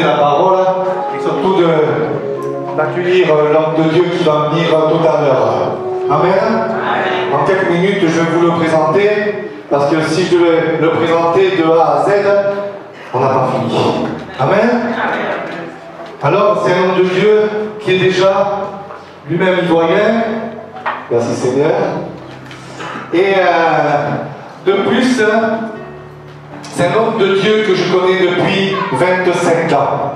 d'écouter la parole et surtout d'accueillir l'homme de Dieu qui va venir tout à l'heure. Amen. En quelques minutes, je vais vous le présenter, parce que si je devais le présenter de A à Z, on n'a pas fini. Amen. Alors, c'est un homme de Dieu qui est déjà lui-même ivoirien. Merci Seigneur. Et de plus, c'est un homme de Dieu que je connais depuis 25 ans.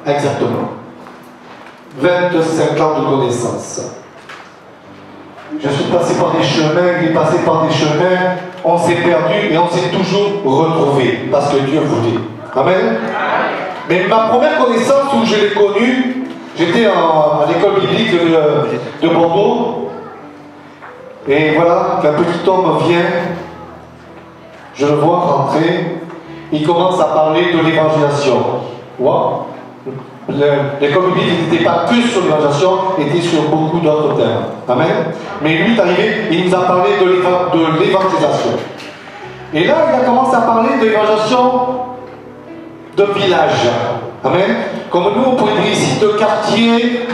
Exactement. 25 ans de connaissance. Je suis passé par des chemins, il est passé par des chemins, on s'est perdu et on s'est toujours retrouvé parce que Dieu voulait. Amen. Mais ma première connaissance où je l'ai connu, j'étais à l'école biblique de Bordeaux. Et voilà, qu'un petit homme vient, je le vois rentrer, il commence à parler de l'évangélisation. Wow. L'école biblique n'était pas que sur l'évangélisation, était sur beaucoup d'autres thèmes. Amen. Mais lui est arrivé, il nous a parlé de l'évangélisation. Et là, il a commencé à parler de l'évangélisation de village. Amen. Comme nous, on pourrait dire ici de quartier,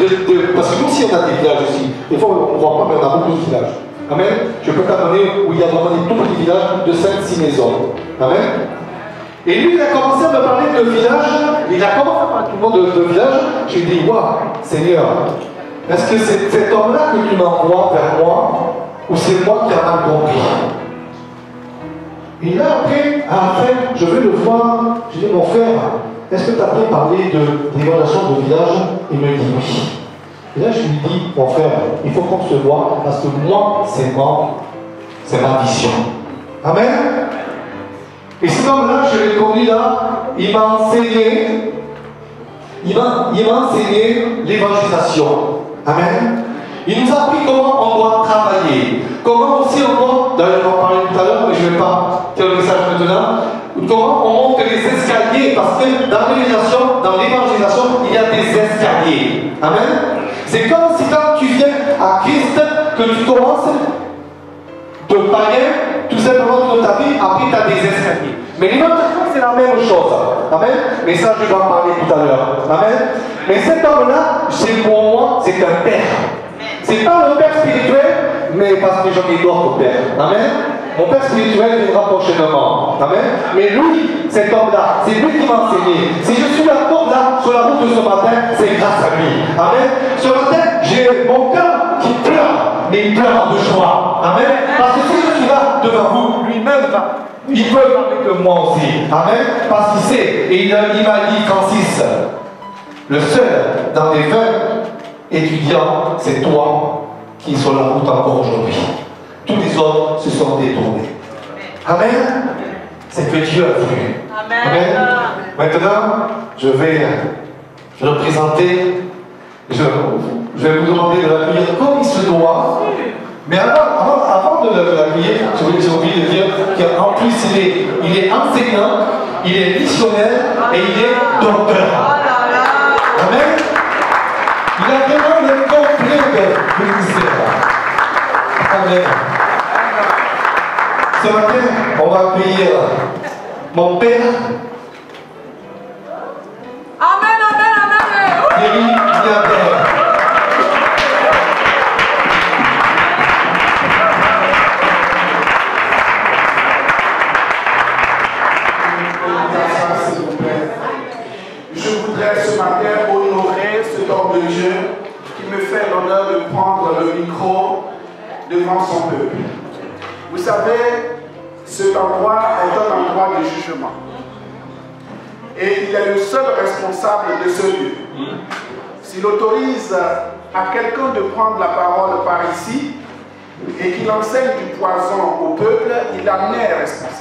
parce que nous aussi on a des villages ici. Des fois, on ne voit pas, mais on a beaucoup de villages. Amen. Je peux t'amener où il y a vraiment des tout petits villages de 5-6 maisons. Amen. Et lui, il a commencé à me parler de village. Il a commencé à parler tout le monde de village. J'ai dit, waouh, Seigneur, est-ce que c'est cet homme-là que tu m'envoies vers moi, ou c'est moi qui ai mal compris? Et là, après, à la fin, je vais le voir. Je dis, mon frère, est-ce que tu as bien parlé de l'évaluation de village? Il me dit oui. Et là, je lui dis, mon frère, il faut qu'on se voit, parce que moi, c'est ma vision. Amen. Et cet homme-là, je l'ai connu là, il m'a enseigné, l'évangélisation. Amen. Il nous a appris comment on doit travailler, comment aussi on doit, d'ailleurs on va parler tout à l'heure, mais je ne vais pas faire le message maintenant, comment on monte les escaliers, parce que dans l'évangélisation, il y a des escaliers. Amen. C'est comme si quand tu viens à Christ, que tu commences de païen, tout simplement de ta vie, après tu as des escaliers. Mais l'évangélisation, c'est la même chose. Amen. Mais ça, je vais en parler tout à l'heure. Amen. Mais cet homme-là, pour moi, c'est un père. C'est pas le père spirituel, mais parce que j'en ai d'autres pères. Amen. Mon père spirituel viendra prochainement. Amen. Mais lui, cet homme-là, c'est lui qui m'a enseigné. Si je suis là sur la route de ce matin, c'est grâce à lui. Amen. Ce matin, j'ai mon cœur qui pleure, mais il pleure de joie. Amen. Parce que si je suis là devant vous, lui-même, il peut parler de moi aussi. Amen. Parce qu'il sait. Et il m'a dit, Francis, le seul dans les 20 étudiants, c'est toi qui es sur la route encore aujourd'hui. Tous les autres se sont détournés. Amen. C'est que Dieu a voulu. Amen. Amen. Maintenant, je vais le présenter. Je vais vous demander de l'accueillir comme il se doit. Mais avant de l'accueillir, j'ai oublié de dire qu'en plus, il est enseignant, il est missionnaire et il est docteur. Amen. Il a vraiment le complet de ministère. Amen. Ce matin, on va accueillir mon père. Amen, amen, amen. Thierry Guillabert. Je voudrais ce matin honorer cet homme de Dieu qui me fait l'honneur de prendre le micro devant son peuple. Vous savez, cet endroit est un endroit de jugement. Et il est le seul responsable de ce lieu. S'il autorise à quelqu'un de prendre la parole par ici et qu'il enseigne du poison au peuple, il en est responsable.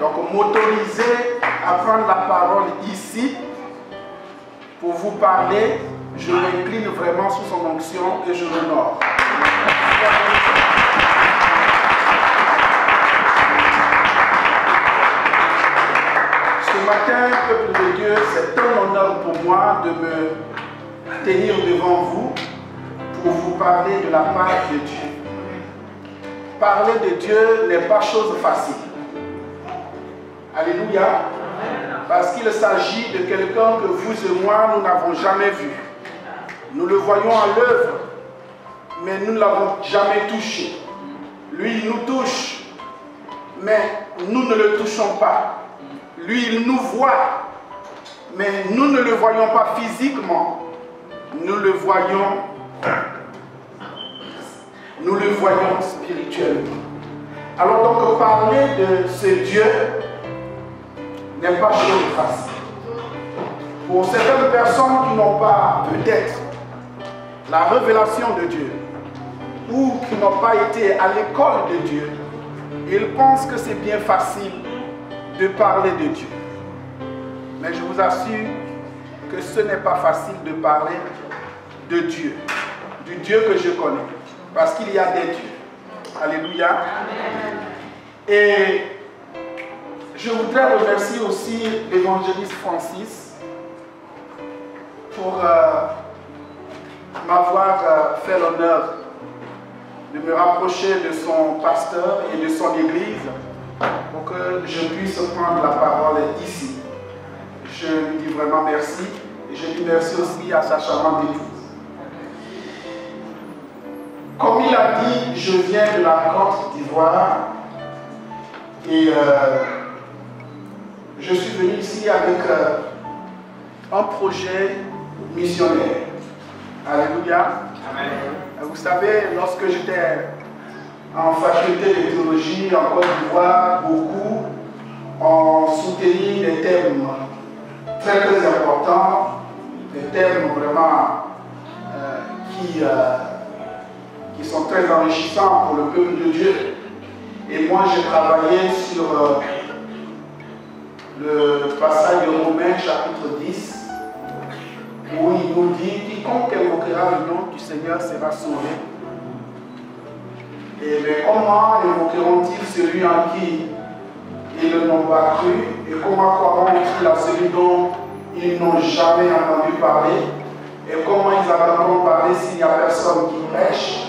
Donc m'autoriser à prendre la parole ici pour vous parler, je m'incline vraiment sous son onction et je l'honore. Ce matin, peuple de Dieu, c'est un honneur pour moi de me tenir devant vous pour vous parler de la part de Dieu. Parler de Dieu n'est pas chose facile. Alléluia. Parce qu'il s'agit de quelqu'un que vous et moi, nous n'avons jamais vu. Nous le voyons à l'œuvre, mais nous ne l'avons jamais touché. Lui, il nous touche, mais nous ne le touchons pas. Lui, il nous voit, mais nous ne le voyons pas physiquement. Nous le voyons spirituellement. Alors donc, parler de ce Dieu n'est pas chose facile. Pour certaines personnes qui n'ont pas peut-être la révélation de Dieu ou qui n'ont pas été à l'école de Dieu, ils pensent que c'est bien facile de parler de Dieu. Mais je vous assure que ce n'est pas facile de parler de Dieu, du Dieu que je connais, parce qu'il y a des dieux. Alléluia. Amen. Et je voudrais remercier aussi l'évangéliste Francis pour m'avoir fait l'honneur de me rapprocher de son pasteur et de son église pour que je puisse prendre la parole ici. Je lui dis vraiment merci et je dis merci aussi à sa charmante épouse. Comme il a dit, je viens de la Côte d'Ivoire et je suis venu ici avec un projet missionnaire. Alléluia. Amen. Vous savez, lorsque j'étais en faculté de théologie en Côte d'Ivoire, beaucoup ont soutenu des thèmes très très importants, des thèmes vraiment qui sont très enrichissants pour le peuple de Dieu. Et moi, j'ai travaillé sur le passage de Romains chapitre 10, où il nous dit « Quiconque évoquera le nom du Seigneur sera sauvé ». Et mais comment évoqueront-ils celui en qui ils n'ont pas cru? Et comment croiront-ils à celui dont ils n'ont jamais entendu parler? Et comment ils entendront parler s'il n'y a personne qui prêche?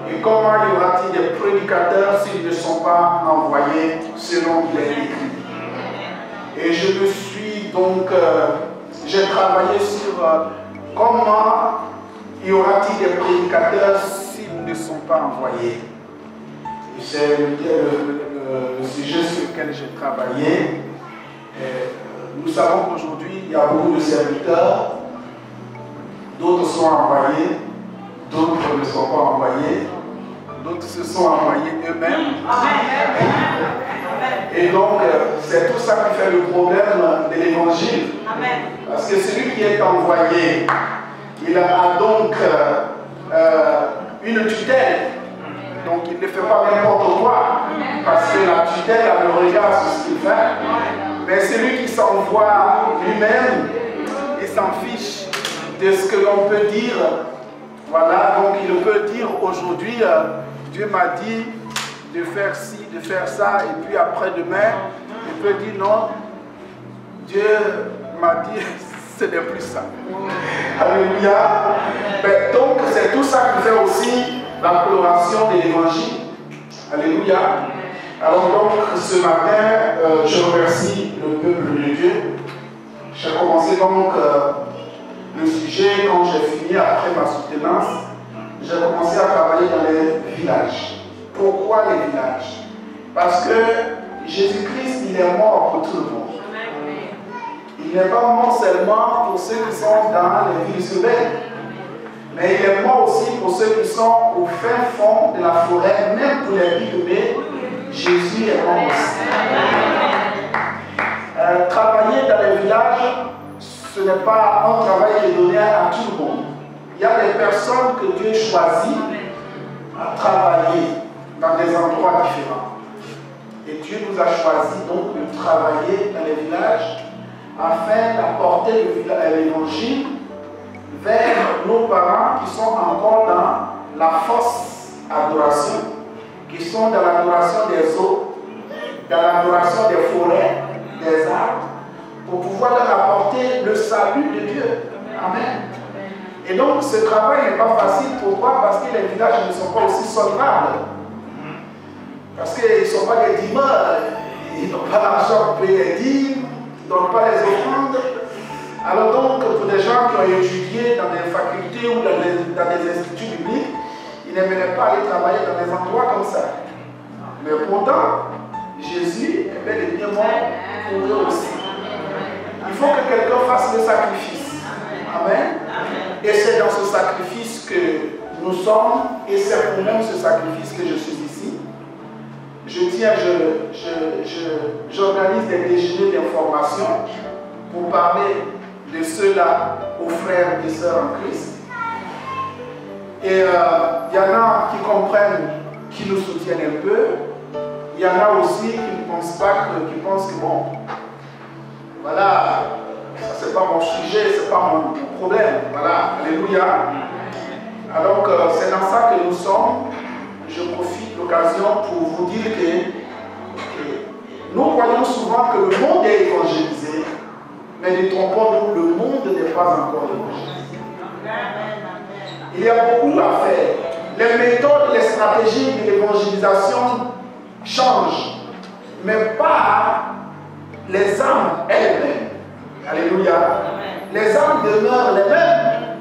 Et comment y aura-t-il des prédicateurs s'ils ne sont pas envoyés selon qu'il est écrit? Et je me suis donc, j'ai travaillé sur comment y aura-t-il des prédicateurs s'ils ne sont pas envoyés. Et c'est le sujet sur lequel j'ai travaillé. Et nous savons qu'aujourd'hui, il y a beaucoup de serviteurs, d'autres sont envoyés, d'autres ne sont pas envoyés. D'autres se sont envoyés eux-mêmes. Et donc, c'est tout ça qui fait le problème de l'évangile. Parce que celui qui est envoyé, il a donc une tutelle. Donc, il ne fait pas n'importe quoi. Parce que la tutelle a le regard sur ce qu'il fait. Mais celui qui s'envoie lui-même, il s'en fiche de ce que l'on peut dire. Voilà, donc il peut dire aujourd'hui, Dieu m'a dit de faire ci, de faire ça, et puis après-demain, il peut dire non, Dieu m'a dit, ce n'est plus ça. Alléluia. Mais donc c'est tout ça qui fait aussi la coloration de l'évangile. Alléluia. Alors donc ce matin, je remercie le peuple de Dieu. J'ai commencé donc le sujet quand j'ai fini après ma soutenance. J'ai commencé à travailler dans les villages. Pourquoi les villages? Parce que Jésus-Christ, il est mort pour tout le monde. Il n'est pas mort seulement pour ceux qui sont dans les villes urbaines, mais il est mort aussi pour ceux qui sont au fin fond de la forêt, même pour les pygmées. Jésus est mort aussi. Travailler dans les villages, ce n'est pas un travail qui est donné à tout le monde. Il y a des personnes que Dieu choisit à travailler dans des endroits différents. Et Dieu nous a choisi donc de travailler dans les villages afin d'apporter l'évangile vers nos parents qui sont encore dans la fausse adoration, qui sont dans l'adoration des eaux, dans l'adoration des forêts, des arbres, pour pouvoir leur apporter le salut de Dieu. Amen. Et donc ce travail n'est pas facile. Pourquoi? Parce que les villages ne sont pas aussi solvables. Parce qu'ils ne sont pas des dîmeurs, ils n'ont pas l'argent pour payer les dîmes. donnent pas les offrandes. Alors donc, pour des gens qui ont étudié dans des facultés ou dans des instituts bibliques, ils n'aimeraient pas aller travailler dans des endroits comme ça. Mais pourtant, Jésus est bel et bien mort pour eux aussi. Il faut que quelqu'un fasse le sacrifice. Amen. Et c'est dans ce sacrifice que nous sommes, et c'est pour même ce sacrifice que je suis ici. J'organise des déjeuners d'information pour parler de ceux-là aux frères et sœurs en Christ. Et il y en a qui comprennent, qui nous soutiennent un peu. Il y en a aussi qui ne pensent pas, qui pensent que bon, voilà, ça c'est pas mon sujet, c'est pas mon problème. Voilà, alléluia. Alors c'est dans ça que nous sommes. Je profite de l'occasion pour vous dire que nous croyons souvent que le monde est évangélisé, mais ne trompons-nous, le monde n'est pas encore évangélisé. Il y a beaucoup à faire. Les méthodes, les stratégies de l'évangélisation changent, mais pas les âmes elles-mêmes. Alléluia. Les âmes demeurent les mêmes,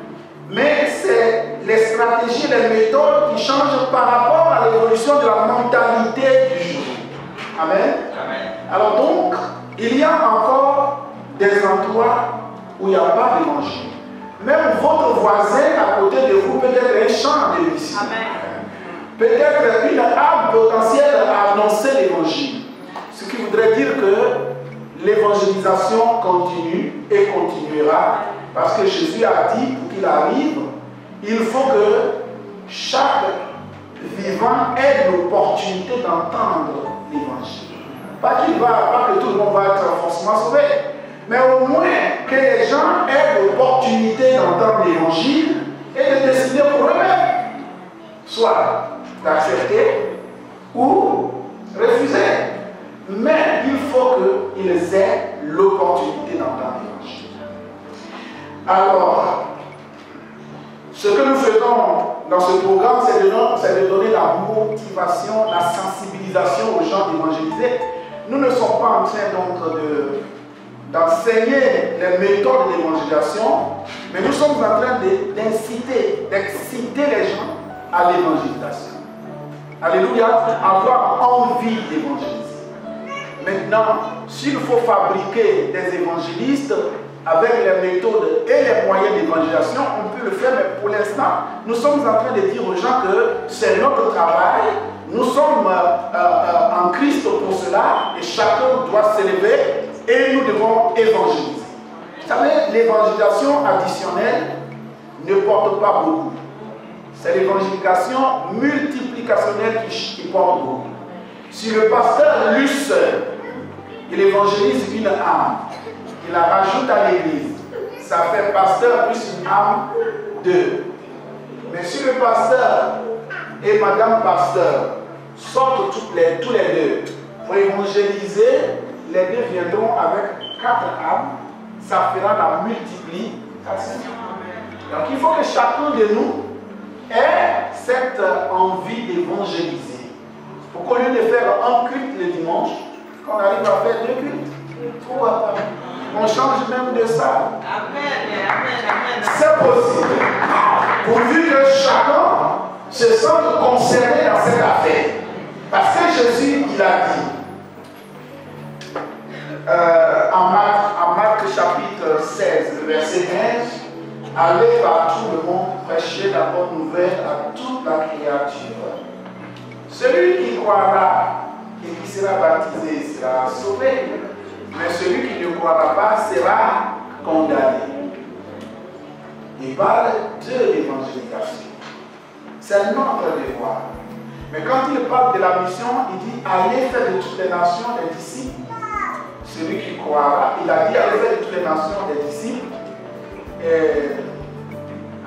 mais c'est les stratégies, les méthodes qui changent par rapport à l'évolution de la mentalité du jour. Amen. Alors donc, il y a encore des endroits où il n'y a pas d'évangile. Même votre voisin à côté de vous, peut-être un champ de mission. Peut-être une âme potentielle à annoncer l'évangile. Ce qui voudrait dire que l'évangélisation continue et continuera. Parce que Jésus a dit, pour qu'il arrive, il faut que chaque vivant ait l'opportunité d'entendre l'évangile. Pas que tout le monde va être forcément sauvé, mais au moins que les gens aient l'opportunité d'entendre l'évangile et de décider pour eux-mêmes, soit d'accepter ou refuser. Mais il faut qu'ils aient l'opportunité d'entendre l'évangile. Alors, ce que nous faisons dans ce programme, c'est de donner la motivation, la sensibilisation aux gens d'évangéliser. Nous ne sommes pas en train donc d'enseigner les méthodes d'évangélisation, mais nous sommes en train d'exciter les gens à l'évangélisation. Alléluia, avoir envie d'évangéliser. Maintenant, s'il faut fabriquer des évangélistes avec les méthodes et les moyens d'évangélisation, on peut le faire, mais pour l'instant, nous sommes en train de dire aux gens que c'est notre travail, nous sommes en Christ pour cela, et chacun doit s'élever et nous devons évangéliser. Vous savez, l'évangélisation additionnelle ne porte pas beaucoup. C'est l'évangélisation multiplicationnelle qui porte beaucoup. Si le pasteur lui seul, il évangélise une âme, il la rajoute à l'église, ça fait pasteur plus une âme, 2. Mais si le pasteur et madame pasteur sortent tous les 2 pour évangéliser, les 2 viendront avec 4 âmes, ça fera la multiplication. Donc il faut que chacun de nous ait cette envie d'évangéliser. Pour qu'au lieu de faire un culte le dimanche, qu'on arrive à faire 2 cultes. Pourquoi pas? On change même de ça. C'est possible. Pourvu que chacun se sente concerné dans cette affaire. Parce que Jésus, il a dit, en Marc chapitre 16, verset 15, allez par tout le monde, prêcher la bonne nouvelle à toute la créature. Celui qui croira et qui sera baptisé sera sauvé. Mais celui qui ne croira pas sera condamné. Il parle de l'évangélisation. C'est notre devoir. Mais quand il parle de la mission, il dit allez faire de toutes les nations des disciples. Celui qui croira, il a dit allez faire de toutes les nations des disciples.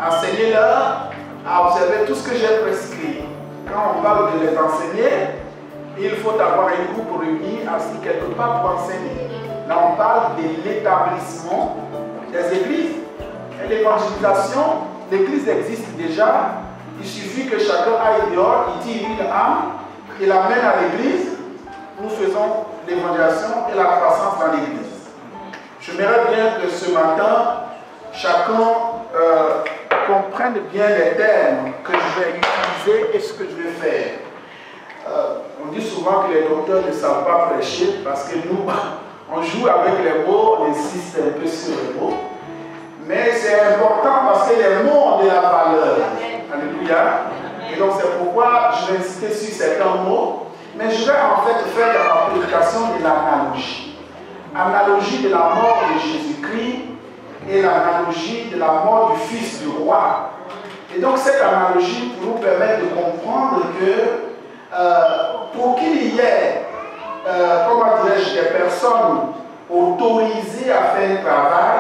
Enseignez-leur à observer tout ce que j'ai prescrit. Quand on parle de les enseigner, il faut avoir un groupe réuni assis quelque part pour enseigner. Là, on parle de l'établissement des églises. Et l'évangélisation, l'église existe déjà. Il suffit que chacun aille dehors, il tire une âme, il l'amène à l'église. Nous faisons l'évangélisation et la croissance dans l'église. J'aimerais bien que ce matin, chacun comprenne bien les termes que je vais utiliser et ce que je vais faire. On dit souvent que les docteurs ne savent pas prêcher parce que nous, on joue avec les mots, on insiste un peu sur les mots. Mais c'est important parce que les mots ont de la valeur. Alléluia. Et donc c'est pourquoi je vais insister sur certains mots. Mais je vais en fait faire la prédication de l'analogie. Analogie de la mort de Jésus-Christ et l'analogie de la mort du Fils du roi. Et donc cette analogie pour nous permettre de comprendre que pour qu'il y ait, comment dirais-je, des personnes autorisées à faire un travail,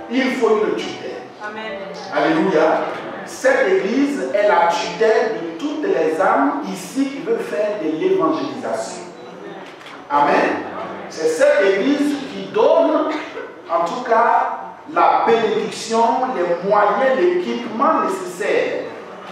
il faut une tutelle. Amen. Alléluia. Cette église est la tutelle de toutes les âmes ici qui veulent faire de l'évangélisation. Amen. C'est cette église qui donne, en tout cas, la bénédiction, les moyens, l'équipement nécessaire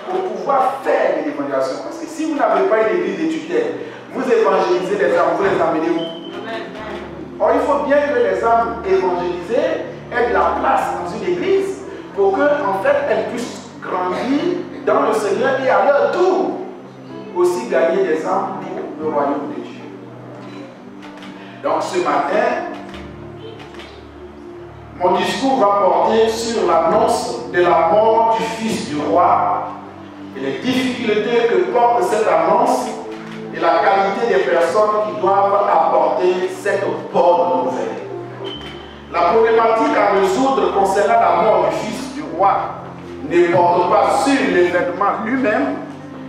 pour pouvoir faire de l'évangélisation. Parce que si vous n'avez pas une église de tutelle, vous évangélisez les âmes, vous les amenez où? Or, il faut bien que les âmes évangélisées aient de la place dans une église pour qu'en fait, elles puissent grandir dans le Seigneur et à leur tour aussi gagner des âmes pour le royaume de Dieu. Donc ce matin, mon discours va porter sur l'annonce de la mort du Fils du roi et les difficultés que porte cette annonce et la qualité des personnes qui doivent apporter cette bonne nouvelle. La problématique à résoudre concernant la mort du Fils du roi ne porte pas sur l'événement lui-même,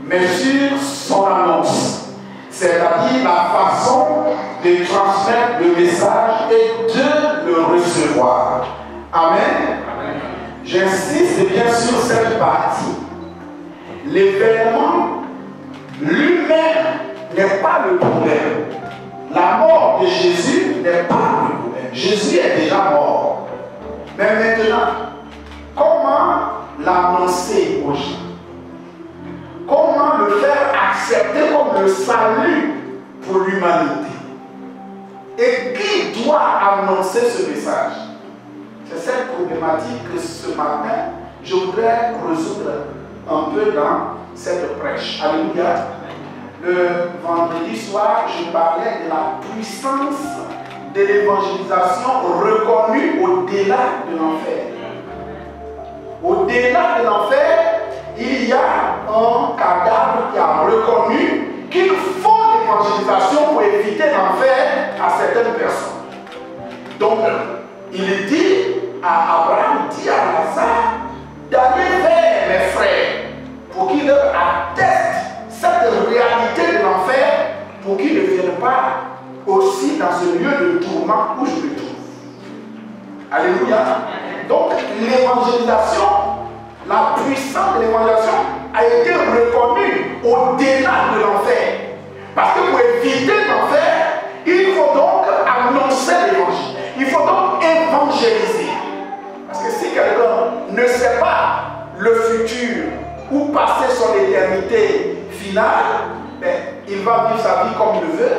mais sur son annonce, c'est-à-dire la façon de transmettre le message et de le recevoir. Amen. J'insiste bien sur cette partie. L'événement lui-même n'est pas le problème. La mort de Jésus n'est pas le problème. Jésus est déjà mort. Mais maintenant, comment l'annoncer aux gens? Comment le faire accepter comme le salut pour l'humanité? Et qui doit annoncer ce message? C'est cette problématique que ce matin, je voudrais résoudre un peu dans cette prêche. Alléluia. Le vendredi soir, je parlais de la puissance de l'évangélisation reconnue au-delà de l'enfer. Au-delà de l'enfer, il y a un cadavre qui a reconnu qu'il faut l'évangélisation pour éviter l'enfer à certaines personnes. Donc, il dit à Abraham, dit à Lazare, d'aller vers mes frères pour qu'ils leur attestent cette réalité de l'enfer pour qu'ils ne viennent pas aussi dans ce lieu de tourment où je me trouve. Alléluia. Donc, l'évangélisation, la puissance de l'évangélisation a été reconnue au-delà de l'enfer. Parce que pour éviter l'enfer, il faut donc annoncer l'évangile. Il faut donc évangéliser. Parce que si quelqu'un ne sait pas le futur ou passer son éternité finale, ben, il va vivre sa vie comme il veut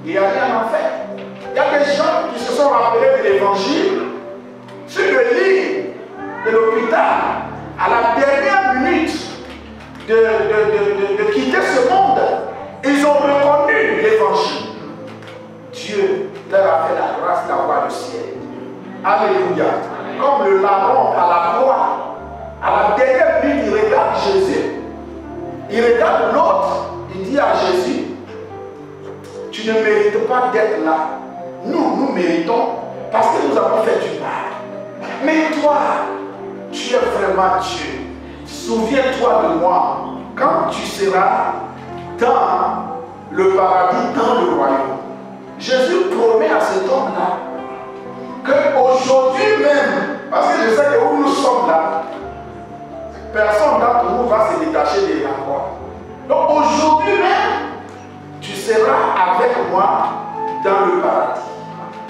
et aller en enfer. Il y a des gens qui se sont rappelés de l'évangile sur le lit de l'hôpital, à la dernière minute de quitter ce monde. Ils ont reconnu l'évangile. Dieu leur a fait la grâce d'avoir le ciel. Alléluia. Comme le larron à la croix, à la dernière minute, il regarde Jésus. Il regarde l'autre. Il dit à Jésus, tu ne mérites pas d'être là. Nous méritons parce que nous avons fait du mal. Mais toi, tu es vraiment Dieu. Souviens-toi de moi quand tu seras dans le paradis, dans le royaume. Jésus promet à cet homme-là qu'aujourd'hui même, parce que je sais que où nous sommes là, personne d'entre nous va se détacher de la croix. Donc aujourd'hui même, tu seras avec moi dans le paradis.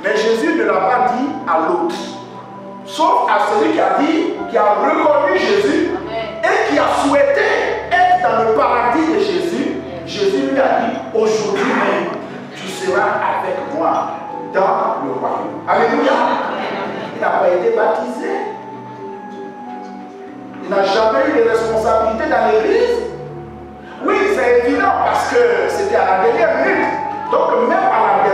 Mais Jésus ne l'a pas dit à l'autre, sauf à celui qui a dit, qui a reconnu Jésus et qui a souhaité être dans le paradis de Jésus. Jésus lui a dit, aujourd'hui même, tu seras avec moi dans le royaume. Alléluia. n'a pas été baptisé. Il n'a jamais eu de responsabilité dans l'église. Oui, c'est évident parce que c'était à la dernière minute. Donc même à la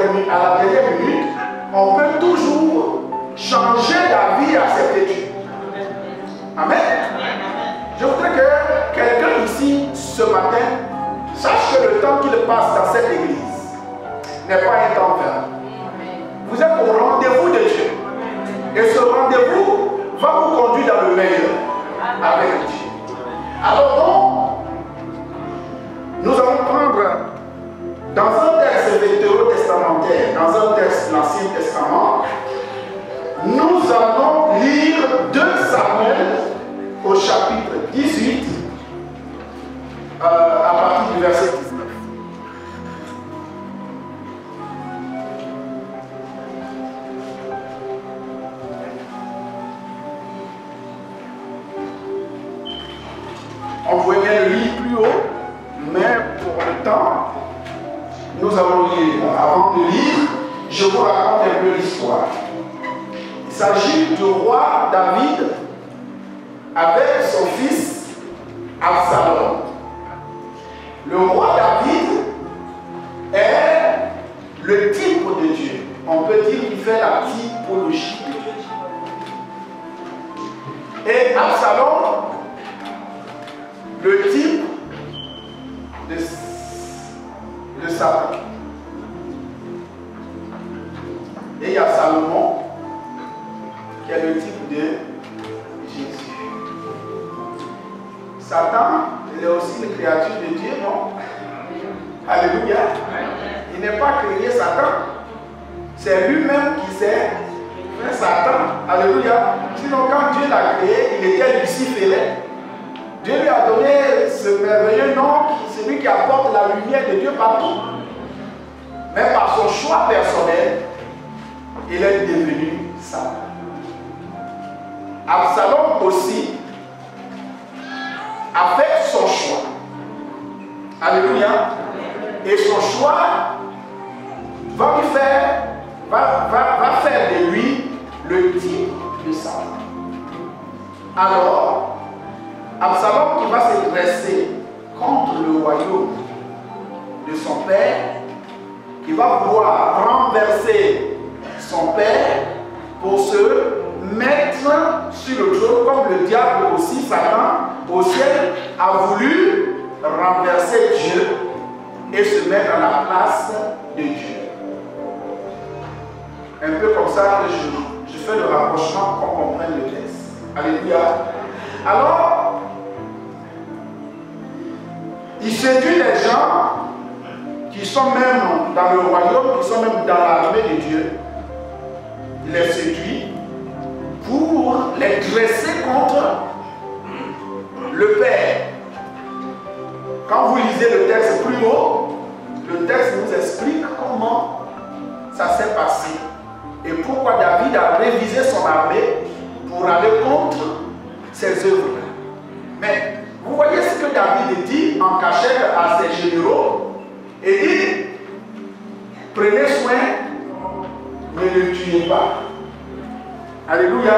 dernière minute, on peut toujours changer d'avis à cette étude. Amen. Je voudrais que quelqu'un ici ce matin sache que le temps qu'il passe dans cette église n'est pas un temps vain. Vous êtes au rendez-vous de Dieu. Et ce rendez-vous va vous conduire dans le meilleur avec Dieu. Alors donc, nous allons prendre dans un texte vétérotestamentaire, dans un texte de l'Ancien Testament, nous allons lire 2 Samuel au chapitre 18 à partir du verset 19. On pouvait bien le lire plus haut, mais pour le temps, nous allons lire. Avant de lire, je vous raconte un peu l'histoire. Il s'agit du roi David avec son fils Absalom. Le roi David est le type de Dieu. On peut dire qu'il fait la typologie de Dieu. Et Absalom, le type de Satan. Et il y a Salomon qui est le type de Jésus. Satan, il est aussi une créature de Dieu, non? Alléluia. Il n'est pas créé Satan. C'est lui-même qui s'est fait Satan. Alléluia. Sinon, quand Dieu l'a créé, il était luciféré. Dieu lui a donné ce merveilleux nom, celui qui apporte la lumière de Dieu partout. Mais par son choix personnel, il est devenu Satan. Absalom aussi a fait son choix. Alléluia. Et son choix va faire de lui le type de Satan. Alors, Absalom qui va se dresser contre le royaume de son père, qui va vouloir renverser son père pour se mettre sur le trône, comme le diable aussi, Satan, au ciel, a voulu renverser Dieu et se mettre à la place de Dieu. Un peu comme ça que je fais le rapprochement pour qu'on comprenne le texte. Alléluia. Alors, il séduit les gens qui sont même dans le royaume, qui sont même dans l'armée de Dieu. Il les séduit pour les dresser contre le Père. Quand vous lisez le texte plus haut, le texte nous explique comment ça s'est passé et pourquoi David a révisé son armée pour aller contre ces œuvres-là. Mais vous voyez ce que David dit en cachette à ses généraux. Il dit, prenez soin, ne le tuez pas. Alléluia.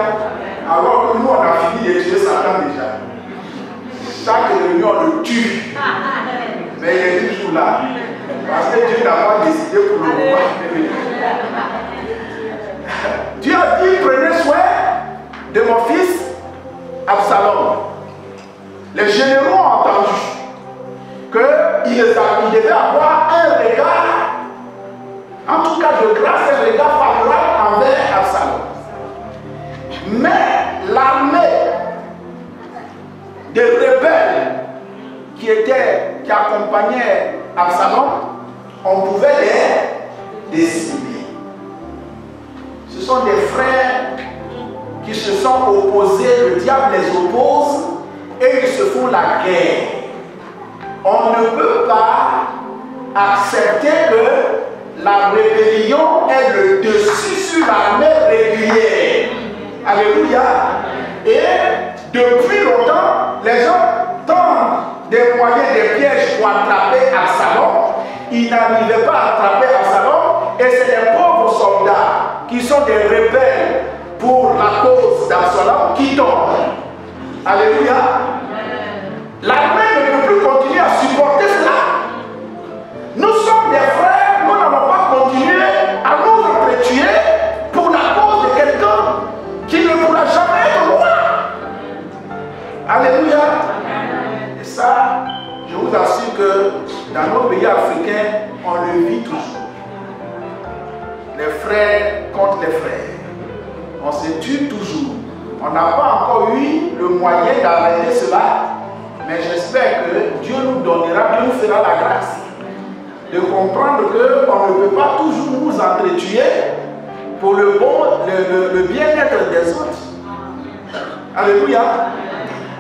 Alors que nous, on a fini de tuer Satan déjà. Chaque réunion, on le tue. Mais il est toujours là. Parce que Dieu n'a pas décidé pour le moment. Dieu a dit, prenez soin de mon fils Absalom. Les généraux ont entendu qu'il devait avoir un regard, en tout cas de grâce, un regard favorable envers Absalom. Mais l'armée des rebelles qui accompagnaient Absalom, on pouvait les décimer. Ce sont des frères qui se sont opposés, le diable les oppose et ils se font la guerre. On ne peut pas accepter que la rébellion ait le dessus sur l'armée régulière. Alléluia. Et depuis longtemps, les gens tendent des moyens, des pièges pour attraper Absalom. Ils n'arrivaient pas à attraper Absalom et c'est les pauvres soldats qui sont des rebelles pour la cause d'Absalom qui tombe. Alléluia. L'armée ne peut plus continuer à supporter cela. Nous sommes des frères, nous n'allons pas continuer à nous entretuer pour la cause de quelqu'un qui ne pourra jamais être roi. Alléluia. Et ça, je vous assure que dans nos pays africains, on le vit toujours. Les frères contre les frères. On se tue toujours. On n'a pas encore eu le moyen d'arrêter cela, mais j'espère que Dieu nous donnera, Dieu nous fera la grâce de comprendre qu'on ne peut pas toujours nous entretuer pour le bien-être des autres. Alléluia.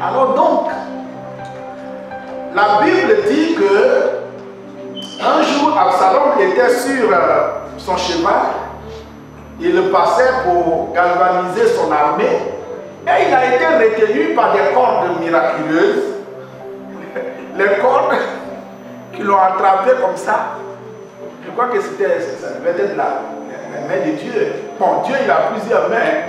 Alors donc, la Bible dit que un jour Absalom était sur son cheval, il passait pour galvaniser son armée et il a été retenu par des cordes miraculeuses, les cordes qui l'ont attrapé comme ça. Je crois que ça devait être la main de Dieu. Bon, Dieu il a plusieurs mains,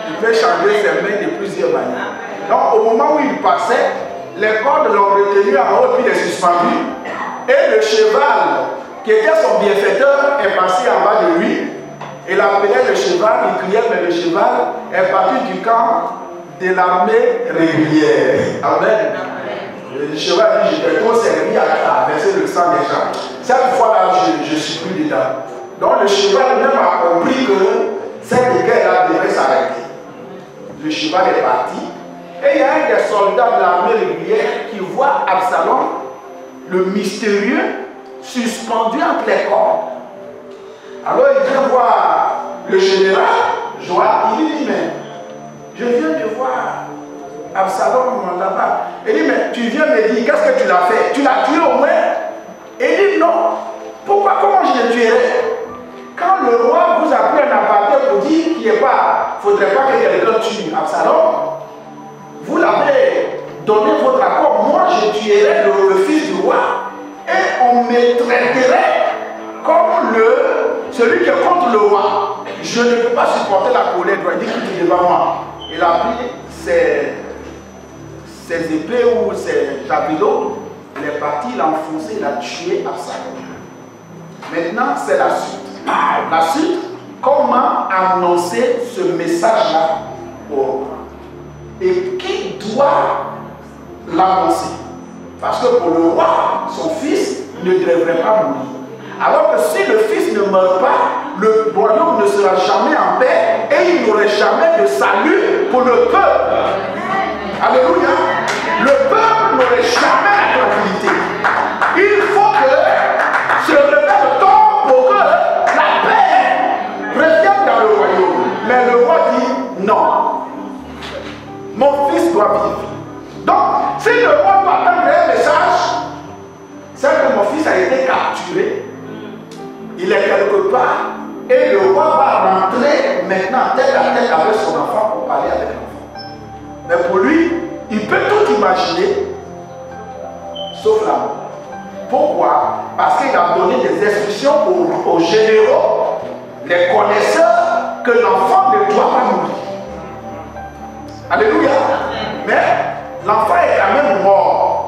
il peut changer ses mains de plusieurs manières. Donc au moment où il passait, les cordes l'ont retenu en haut puis il est suspendu. Et le cheval, qui était son bienfaiteur, est passé en bas de lui. Il appelait le cheval, il criait, mais le cheval est parti du camp de l'armée régulière. Amen. Le cheval dit, je t'ai trop servi à verser le sang des gens. Cette fois-là, je ne suis plus dedans. Donc le cheval même a compris que cette guerre-là devait s'arrêter. Le cheval est parti. Et il y a un des soldats de l'armée régulière qui voit Absalom, le mystérieux, suspendu entre les cordes. Alors il vient voir le général Joab, il lui dit, mais je viens de voir Absalom là-bas. Il dit, mais tu viens me dire, qu'est-ce que tu l'as fait? Tu l'as tué au moins? Il dit, non. Pourquoi? Comment je le tuerais? Quand le roi vous a pris un aparté pour dire qu'il ne faudrait pas que quelqu'un tue Absalom, vous l'avez donné votre accord. Moi, je tuerais le fils du roi et on me traiterait comme celui qui est contre le roi. Je ne peux pas supporter la colère. Il dit qu'il est devant moi. Il a pris ses épées ou ses javelots. Il est parti, il a enfoncé, il a tué Absalom. Maintenant, c'est la suite. La suite, comment annoncer ce message-là au roi? Et qui doit l'annoncer? Parce que pour le roi, son fils ne devrait pas mourir. Alors que si le fils ne meurt pas, le royaume ne sera jamais en paix et il n'y aurait jamais de salut pour le peuple. Alléluia. Le peuple n'aurait jamais la tranquillité. Il faut que se révèle tôt pour que la paix revienne dans le royaume. Mais le roi dit non. Mon fils doit vivre. Donc, si le roi doit attendre un message, c'est que mon fils a été capturé. Il est quelque part et le roi va rentrer maintenant tête à tête avec son enfant pour parler avec l'enfant. Mais pour lui, il peut tout imaginer sauf la mort. Pourquoi? Parce qu'il a donné des instructions aux généraux, les connaisseurs, que l'enfant ne doit pas mourir. Alléluia. Mais l'enfant est quand même mort.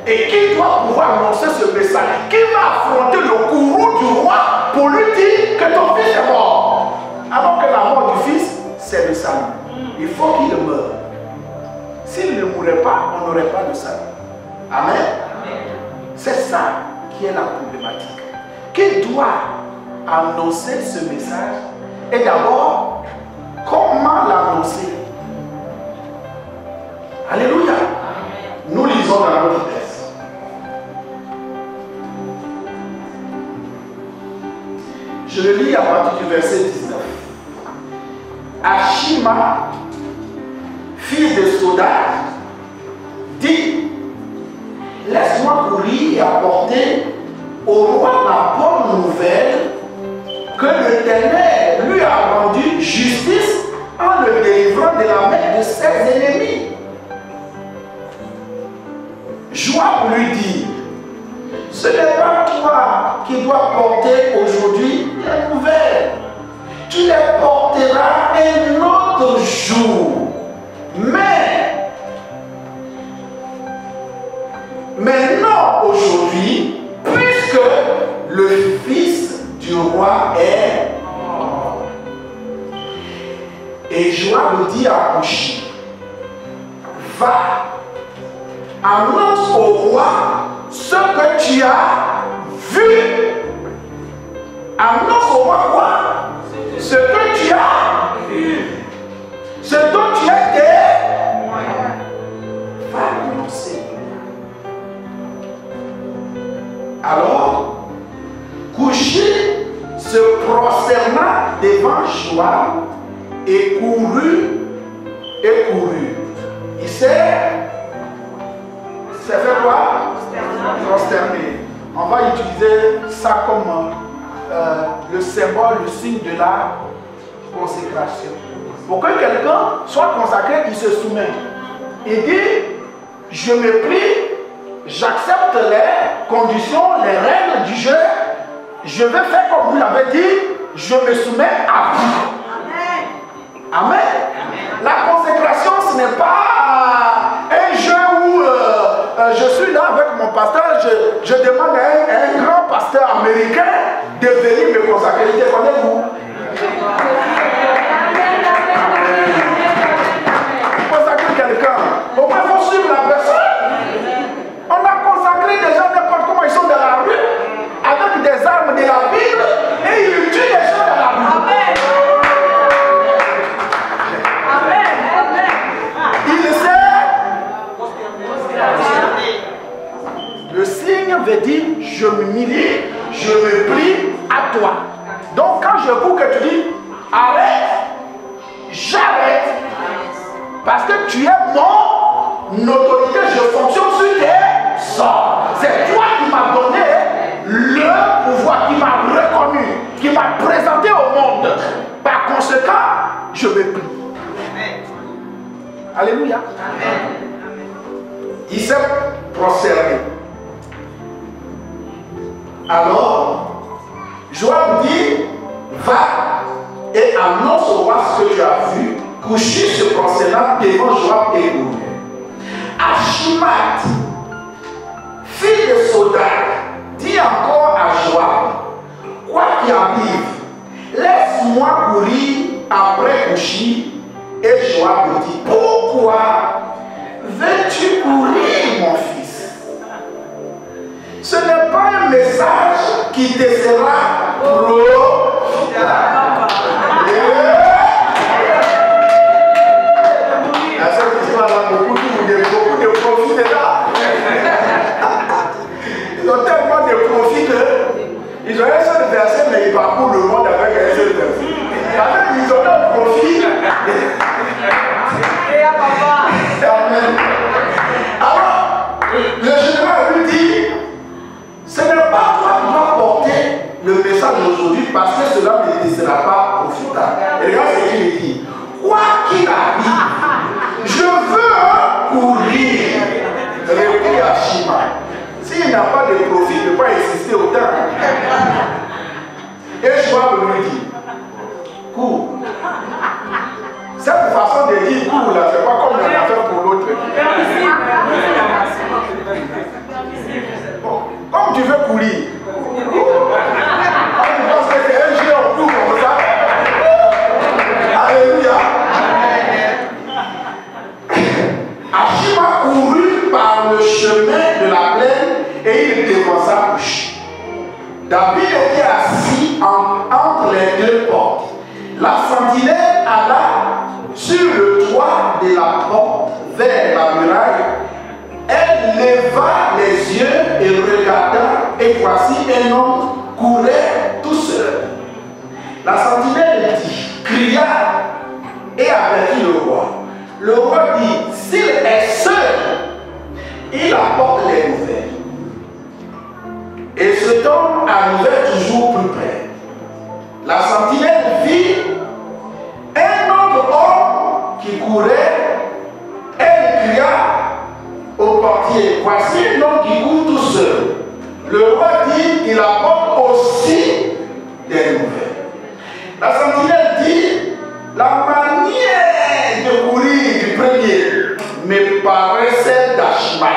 Et qui doit pouvoir annoncer ce message? Qui va affronter le courroux du roi pour lui dire que ton fils est mort? Alors que la mort du fils, c'est le salut. Il faut qu'il meure. S'il ne mourait pas, on n'aurait pas de salut. Amen. C'est ça qui est la problématique. Qui doit annoncer ce message? Et d'abord, comment l'annoncer? Alléluia. Nous lisons dans notre texte. Je le lis à partir du verset 19. Achima, fils de Soda, dit: laisse-moi courir et apporter au roi la bonne nouvelle que l'Éternel lui a rendu justice en le délivrant de la main de ses ennemis. Joab lui dit: ce n'est pas toi qui dois porter aujourd'hui les nouvelles. Tu les porteras un autre notre jour. Mais maintenant, aujourd'hui, puisque le Fils du roi est mort. Et Joab dit à Cushi, va, annonce au roi ce que tu as vu. Annonce au roi quoi? Ce que tu as vu. Ce dont tu es témoin. Va annoncer. Alors, Cushi se prosterna devant Joab et courut. Il s'est fait quoi? Prosterné. On va utiliser ça comme le symbole, le signe de la consécration. Pour que quelqu'un soit consacré, il se soumet. Il dit, je me plie, j'accepte les conditions, les règles du jeu, je vais faire comme vous l'avez dit, je me soumets à vous. Amen. Amen. La consécration, ce n'est pas un jeu où je suis là avec mon pasteur, je demande à un grand pasteur américain de venir me consacrer. Il te connaît vous? Consacrer quelqu'un. Au moins, il faut suivre la personne. On a consacré des gens n'importe comment, ils sont dans la rue, avec des armes de la Bible, et ils tuent les gens dans la rue. Amen. Il sait. Le signe veut dire je m'humilie, je me plie à toi. Donc quand je cours que tu dis arrête, j'arrête. Parce que tu es mon autorité, je fonctionne sur tes ordres. C'est toi qui m'as donné le pouvoir, qui m'a reconnu, qui m'a présenté au monde. Par conséquent, je me plie. Alléluia. Amen. Il s'est prosterné. Alors, Joab dit, va et annonce au roi ce que tu as vu. Cushi se prosterna devant Joab et courut. Achimat, fille de Sodak, dit encore à Joab, quoi qu'il arrive, laisse-moi courir après Cushi. Et Joab dit, pourquoi veux-tu courir, mon fils? Ce n'est pas un message qui te sera profitable. À cette histoire-là, beaucoup de profits là. Ils ont tellement de profits qu'ils ont un seul verset, mais ils parcourent le monde avec un seul verset. Ils ont un profit. Amen. Alors, le général lui dit, ce n'est pas toi qui dois porter le message d'aujourd'hui parce que cela ne te sera pas profitable. Et regarde ce qu'il dit. Quoi qu'il arrive, je veux courir. Répondit à Shima. S'il n'a pas de profit, il ne peut pas insister autant. Et Joab lui dit, cours. Cette façon de dire cours là, c'est pas comme on a fait pour l'autre. Bon, comme tu veux courir, quand tu penses que c'est un jeu en cours comme ça, alléluia. Achima courut par le chemin de la plaine et il défonça Cushi. David était assis entre les deux portes. La sentinelle alla sur le toit de la porte vers la muraille. Elle leva les yeux et regarda, et voici un homme courait tout seul. La sentinelle cria et avertit le roi. Le roi dit, s'il est seul, il apporte les nouvelles. Et cet homme arrivait toujours plus près. La sentinelle vit un autre homme qui courait. Elle cria au portier, voici un homme qui court tout seul. Le roi dit, il apporte aussi des nouvelles. La sentinelle dit, la manière me paraissait d'Ashima.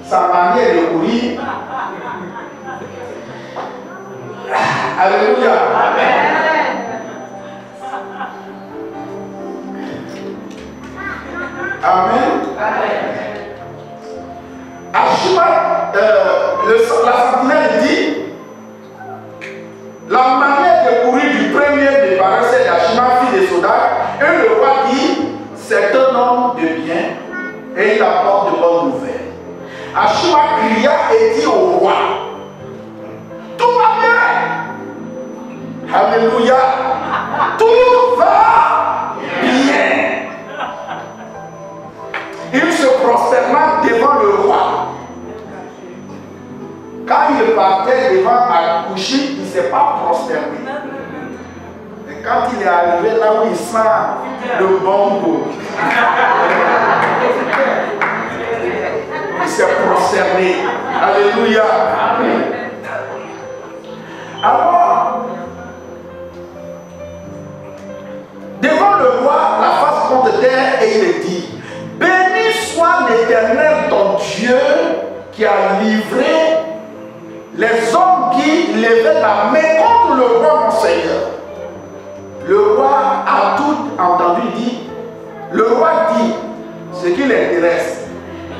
Sa manière de courir. Alléluia. Amen. Ashima, la sentinelle dit, la manière de courir du premier me paraissait d'Ashima, fille de Soda, et le roi dit, c'est un homme de bien, et il apporte de bonnes nouvelles. Ashima cria et dit au roi, tout va bien. Alléluia. Tout va bien. Il se prosterna devant le roi. Quand il partait devant Akushi, il ne s'est pas prosterné. Et quand il est arrivé là où il sent le bongo, il s'est prosterné. Alléluia. Alors, devant le roi, la face contre terre, et il dit, béni soit l'Éternel ton Dieu qui a livré les hommes qui levaient la main contre le roi mon Seigneur. Le roi a tout entendu, dit, le roi dit ce qui l'intéresse.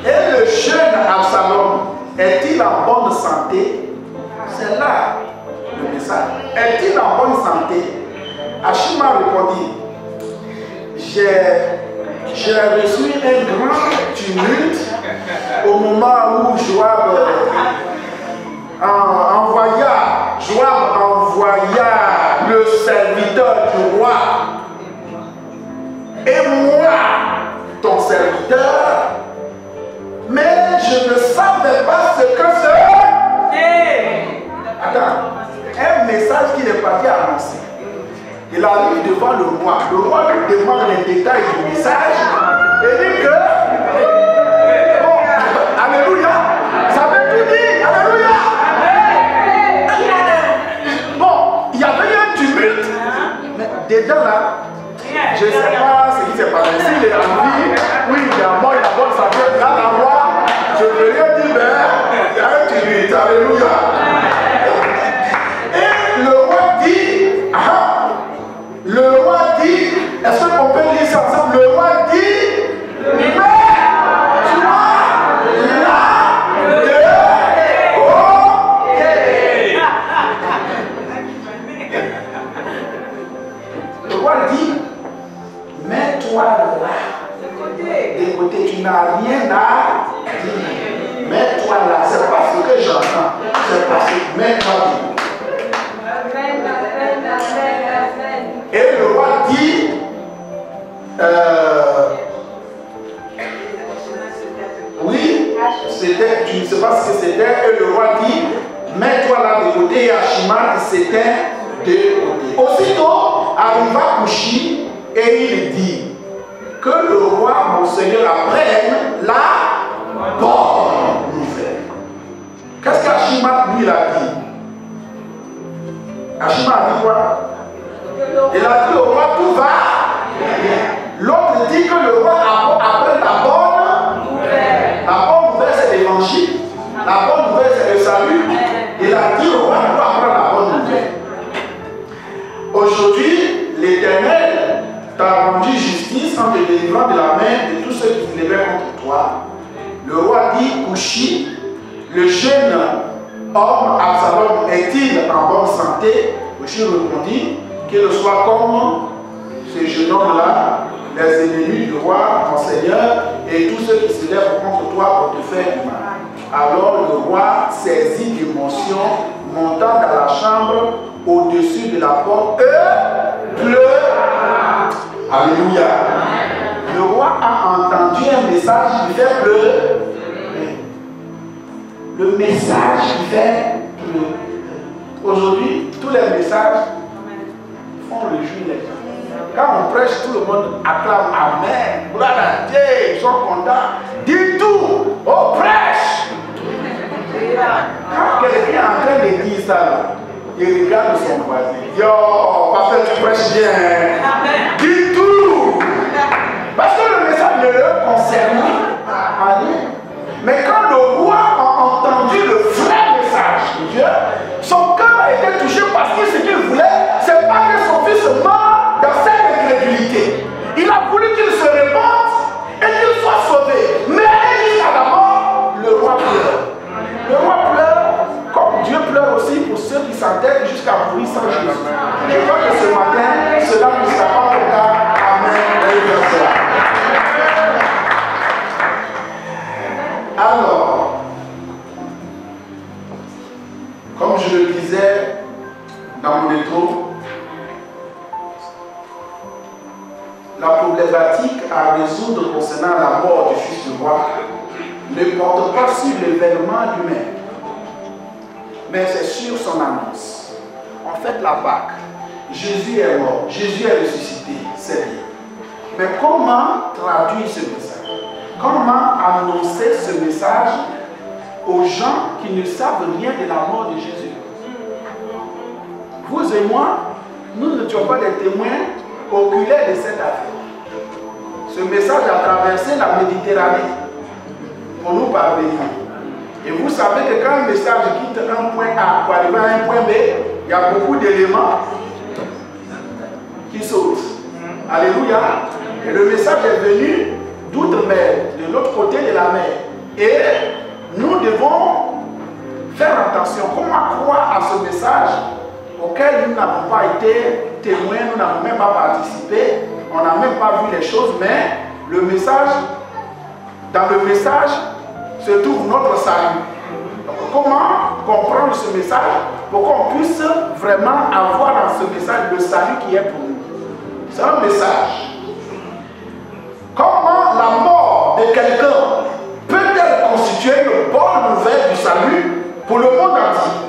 Et le jeune Absalom est-il en bonne santé? C'est là le message. Est-il en bonne santé? Ashima répondit, j'ai reçu un grand tumulte au moment où Joab envoya le serviteur du roi. Et moi, ton serviteur, mais je ne savais pas ce que c'est. Attends, un message qui n'est pas annoncer. Il arrive devant le roi. Le roi lui demande les détails du message et dit que, bon, alléluia, ça veut tout dire, alléluia. Bon, il y avait un tumulte, mais dedans là, je ne sais pas ce qui s'est passé. S'il est en vie, oui, il est mort, il a bonne santé, là, la voix, je ne veux rien dire, mais il y a un tumulte, alléluia. Et le roi dit, le roi dit, est-ce qu'on peut lire ça ensemble? Le roi dit, mais toi là de côté. Le roi dit, mets-toi là de côté, tu n'as rien à dire. Mets-toi là, c'est pas ce que j'entends, c'est parce que mets-toi là. Et le roi dit, oui, c'était, tu ne sais pas ce que c'était, et le roi dit, mets-toi là de côté, et Ashima s'était de côté. Aussitôt, arriva Kushi, et il dit, que le roi, mon Seigneur, apprenne la bonne nouvelle. Qu'est-ce qu'Ashima, lui, il a dit? Ashima a dit quoi? Il a dit au roi, tout va bien. L'autre dit que le roi apprenne la bonne nouvelle. La bonne nouvelle, c'est l'évangile. La bonne nouvelle, c'est le salut. Il a dit au roi, il doit apprendre la bonne nouvelle. Aujourd'hui, l'Éternel t'a rendu justice en te délivrant de la main de tous ceux qui se levaient contre toi. Le roi dit, Kushi, le jeune homme Absalom est-il en bonne santé? Kushi répondit, qu'il soit comme ce jeune homme-là, les ennemis du roi, mon Seigneur, et tous ceux qui se lèvent contre toi pour te faire du mal. Alors le roi, saisi d'émotion, monta dans la chambre au-dessus de la porte et pleura. Alléluia. Le roi a entendu un message qui fait pleurer. Le message qui fait pleurer. Aujourd'hui, tous les messages font le jus les gens. Quand on prêche, tout le monde acclame Amen. Gloire à Dieu, ils sont contents. Dis tout, oh prêche. Quand quelqu'un est en train de dire ça, il regarde son voisin. Yo, pasteur, tu prêches bien. Dis tout. Parce que le à résoudre concernant la mort du Fils du roi ne porte pas sur l'événement lui-même, mais c'est sur son annonce. En fait, la Pâque, Jésus est mort, Jésus est ressuscité, c'est bien. Mais comment traduire ce message? Comment annoncer ce message aux gens qui ne savent rien de la mort de Jésus? Vous et moi, nous n'étions pas des témoins oculaires de cette affaire. Ce message a traversé la Méditerranée pour nous parvenir. Et vous savez que quand un message quitte un point A pour arriver à un point B, il y a beaucoup d'éléments qui sautent. Alléluia. Et le message est venu d'outre-mer, de l'autre côté de la mer. Et nous devons faire attention. Comment croire à ce message auquel nous n'avons pas été témoins, nous n'avons même pas participé, on n'a même pas vu les choses, mais le message, dans le message se trouve notre salut. Donc, comment comprendre ce message pour qu'on puisse vraiment avoir dans ce message le salut qui est pour nous? C'est un message. Comment la mort de quelqu'un peut-elle constituer une bonne nouvelle du salut pour le monde entier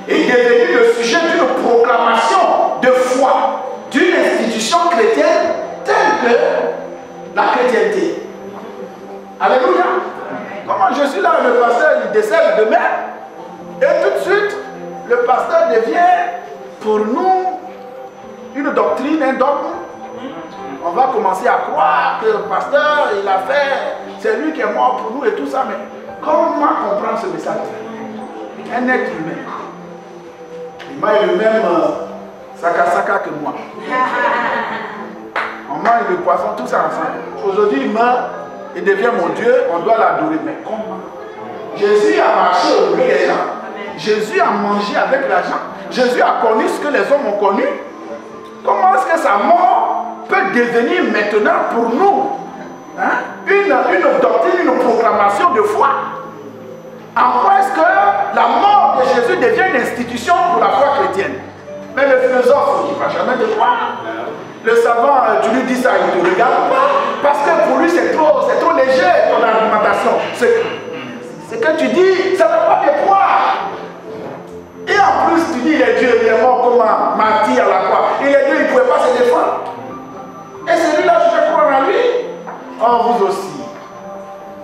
et devenir le sujet d'une proclamation de foi d'une institution chrétienne telle que la chrétienté? Alléluia. Comment je suis là, le pasteur il décède demain et tout de suite le pasteur devient pour nous une doctrine, un dogme. On va commencer à croire que le pasteur il a fait, c'est lui qui est mort pour nous et tout ça, mais comment comprendre ce message? Un être humain. Il m'a eu le même saka que moi. On mange le poisson, tout ça ensemble. Aujourd'hui, il meurt, il devient mon Dieu, on doit l'adorer. Mais comment? Jésus a marché au milieu des gens. Jésus a mangé avec la gens. Jésus a connu ce que les hommes ont connu. Comment est-ce que sa mort peut devenir maintenant pour nous une doctrine, une proclamation de foi? En quoi est-ce que la mort de Jésus devient une institution pour la foi chrétienne? Mais le philosophe, il ne va jamais te croire. Le savant, tu lui dis ça, il ne te regarde pas. Parce que pour lui, c'est trop léger ton argumentation. Ce que tu dis, ça ne va pas te croire. Et en plus, tu dis, il est Dieu, il est mort comme un martyr à la croix. Il est Dieu, il ne pouvait pas se défendre. Et celui-là, je vais croire en lui. Oh, vous aussi.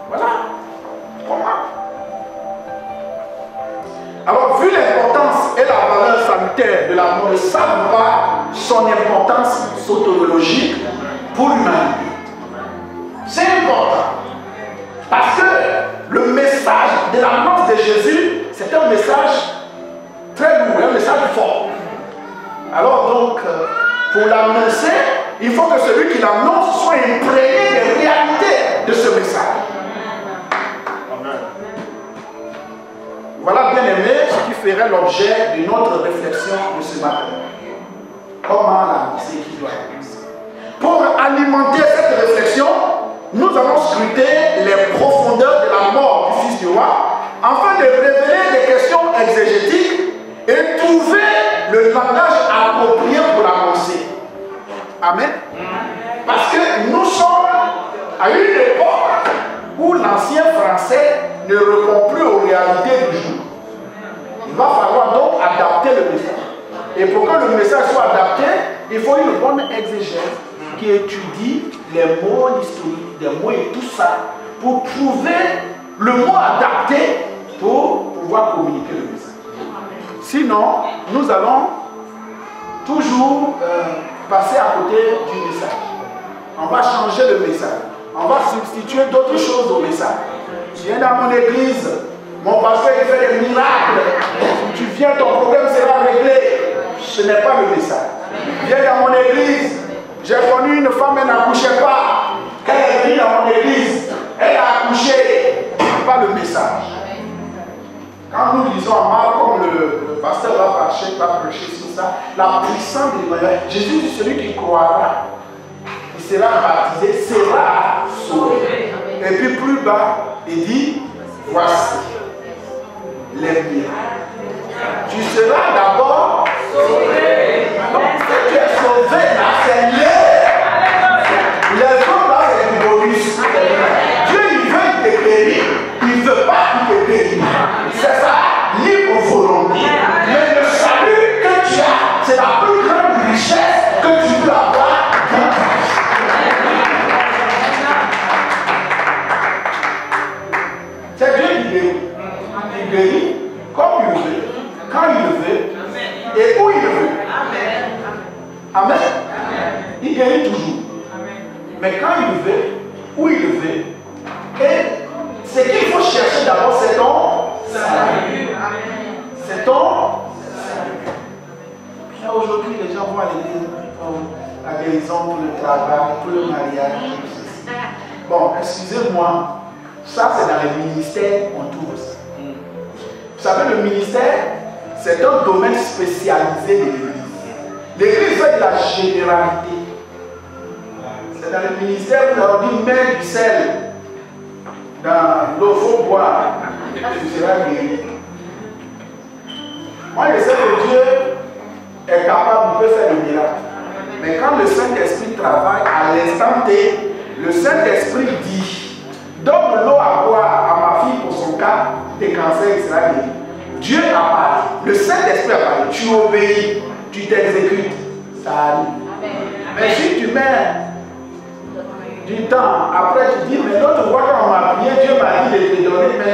Voilà. Comment? Alors, vu l'importance et la valeur salutaire de la mort, ne savent pas son importance soteriologique pour l'humanité. C'est important. Parce que le message de l'annonce de Jésus, c'est un message très lourd, un message fort. Alors donc, pour l'annoncer, il faut que celui qui l'annonce soit imprégné des réalités de ce message. Voilà, bien aimé, ce qui ferait l'objet d'une autre réflexion de ce matin. Comment l'annoncer, qui doit annoncer? Pour alimenter cette réflexion, nous allons scruter les profondeurs de la mort du Fils du roi, afin de révéler des questions exégétiques et trouver le langage approprié pour l'annoncer. Amen. Parce que nous sommes à une époque où l'ancien français ne répond plus aux réalités du jour. Il va falloir donc adapter le message. Et pour que le message soit adapté, il faut une bonne exégèse qui étudie les mots historiques, des mots et tout ça, pour trouver le mot adapté pour pouvoir communiquer le message. Sinon, nous allons toujours passer à côté du message. On va changer le message. On va substituer d'autres choses au message. Tu viens dans mon église, mon pasteur il fait des miracles. Tu viens, ton problème sera réglé. Ce n'est pas le message. Viens dans mon église, j'ai connu une femme, elle n'accouchait pas. Quand elle est venue dans mon église, elle a accouché. Ce n'est pas le message. Quand nous lisons en Marc, comme le pasteur va prêcher sur ça, la puissance de l'Évangile, Jésus dit celui qui croira, il sera baptisé, sera sauvé. Et puis plus bas, il dit, voici les miracles. Tu seras d'abord sauvé. Donc si tu es sauvé, là c'est les autres là, c'est quand il veut, où il veut. Et ce qu'il faut chercher d'abord, c'est ton salut. C'est ton salut. Aujourd'hui, les gens vont à l'église pour la guérison, pour le travail, pour le mariage. Bon, excusez-moi, ça c'est dans les ministères, on trouve ça. Vous savez, le ministère, c'est un domaine spécialisé de l'église. L'église fait de la généralité. C'est dans le ministère où on dit mets du sel dans l'eau, il faut boire, tu seras guéri. Moi, je sais que Dieu est capable, il peut faire le miracle. Mais quand le Saint-Esprit travaille, à l'instant T, le Saint-Esprit dit donne l'eau à boire à ma fille pour son cas de cancer, il sera guéri. Dieu a parlé, le Saint-Esprit a parlé, tu obéis, tu t'exécutes, ça arrive. Mais si tu mets du temps, après tu dis, mais l'autre fois quand on m'a prié, Dieu m'a dit de te donner, mais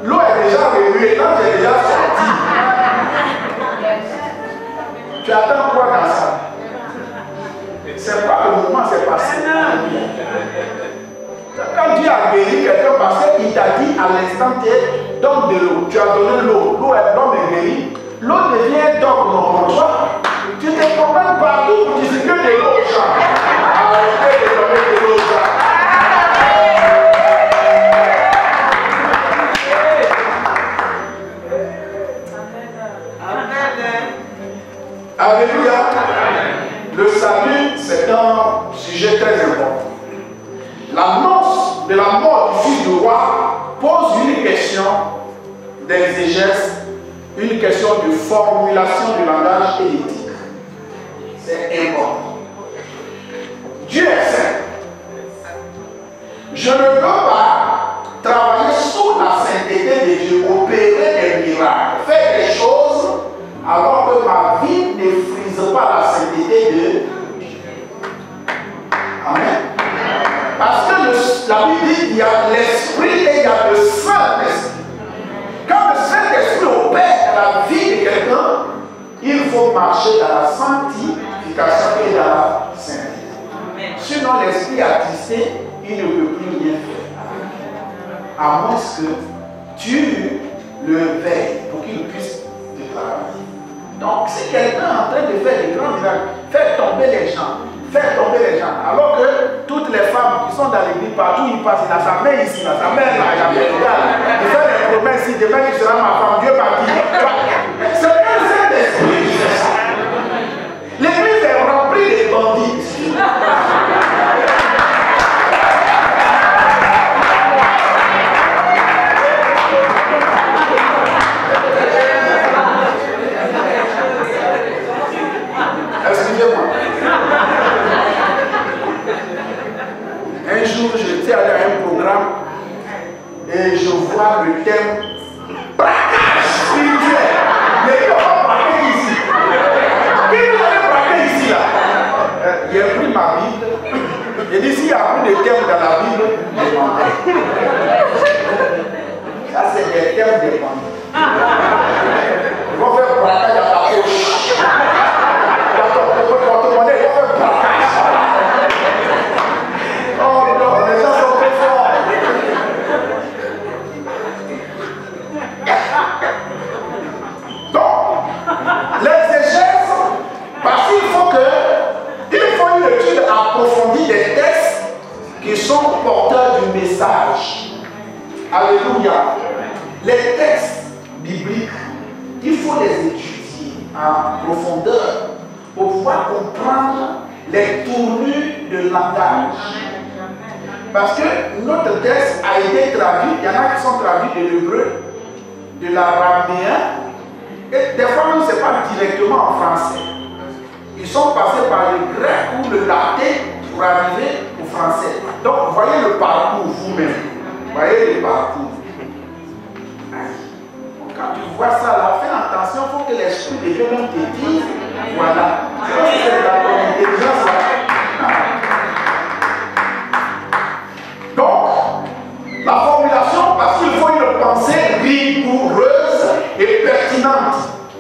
l'eau est déjà remuée, quand tu es déjà sorti. Tu attends quoi dans ça? C'est pas le moment, c'est passé. Quand Dieu a guéri quelqu'un, parce qu'il t'a dit à l'instant T, donne de l'eau. Tu as donné l'eau, l'homme est guéri. L'eau devient dogme pour toi. Tu te promènes partout pour distribuer de l'eau aux gens. Arrêtez de donner de l'eau aux gens. Alléluia. Le salut, c'est un sujet très important. L'annonce de la mort du Fils du roi pose une question d'exégèse, une question de formulation du langage et d'éthique. C'est important. Dieu est saint. Je ne peux pas travailler sous la sainteté de Dieu, opérer des miracles, faire des choses alors que ma vie ne frise pas la sainteté de Dieu. Amen. Parce que la Bible dit qu'il y a l'Esprit et il y a le Saint-Esprit. Quand le Saint-Esprit opère dans la vie de quelqu'un, il faut marcher dans la sanctification et dans la sainteté. Sinon, l'Esprit attristé, il ne peut plus rien faire. À moins que tu le veilles pour qu'il puisse te travailler. Donc, si quelqu'un est en train de faire des grands miracles, faire tomber les gens, alors que toutes les femmes qui sont dans l'église, partout ils passent, il a sa mère ici, il a sa mère là, il a fait des promesses ici, demain il sera ma femme, Dieu m'a dit. C'est le Saint-Esprit qui fait ça. L'église est remplie de bandits. Excusez-moi. Un jour, j'étais allé à un programme et je vois le thème braquage spirituel. Mais comment braquer ici? Qui vous avez braqué ici là? J'ai pris ma Bible. J'ai dit s'il y a plus de thèmes dans la Bible, demandez. Ça, c'est des thèmes de bandits. Ils vont faire braquage à ta poche. Dans ton porte-monnaie, ils vont faire braquage. Oh non, les gens sont très forts. Donc, l'exégèse, parce qu'il faut une étude approfondie des textes qui sont porteurs du message. Alléluia. Les textes bibliques, il faut les étudier en profondeur pour pouvoir comprendre les tournures de langage. Parce que notre texte a été traduit, il y en a qui sont traduits de l'hébreu, de l'araméen, et des fois même ce n'est pas directement en français. Ils sont passés par le grec ou le latin pour arriver au français. Donc voyez le parcours vous-même. Voyez le parcours. Quand tu vois ça là, fais attention, il faut que l'esprit de Dieu te dise, voilà. C'est la bonne intelligence là. Donc, la formulation, parce qu'il faut une pensée rigoureuse et pertinente,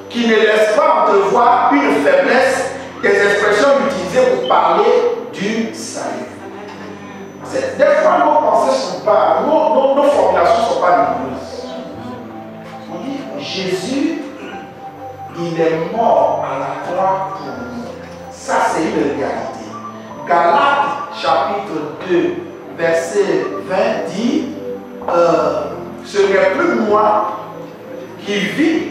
qui ne laisse pas entrevoir une faiblesse des expressions utilisées pour parler du salut. Des fois, nos pensées ne sont pas, nos formulations ne sont pas nombreuses. On dit, Jésus, il est mort à la croix pour nous. Ça, c'est une réalité. Galates, chapitre 2, verset 20 dit, ce n'est plus moi qui vis,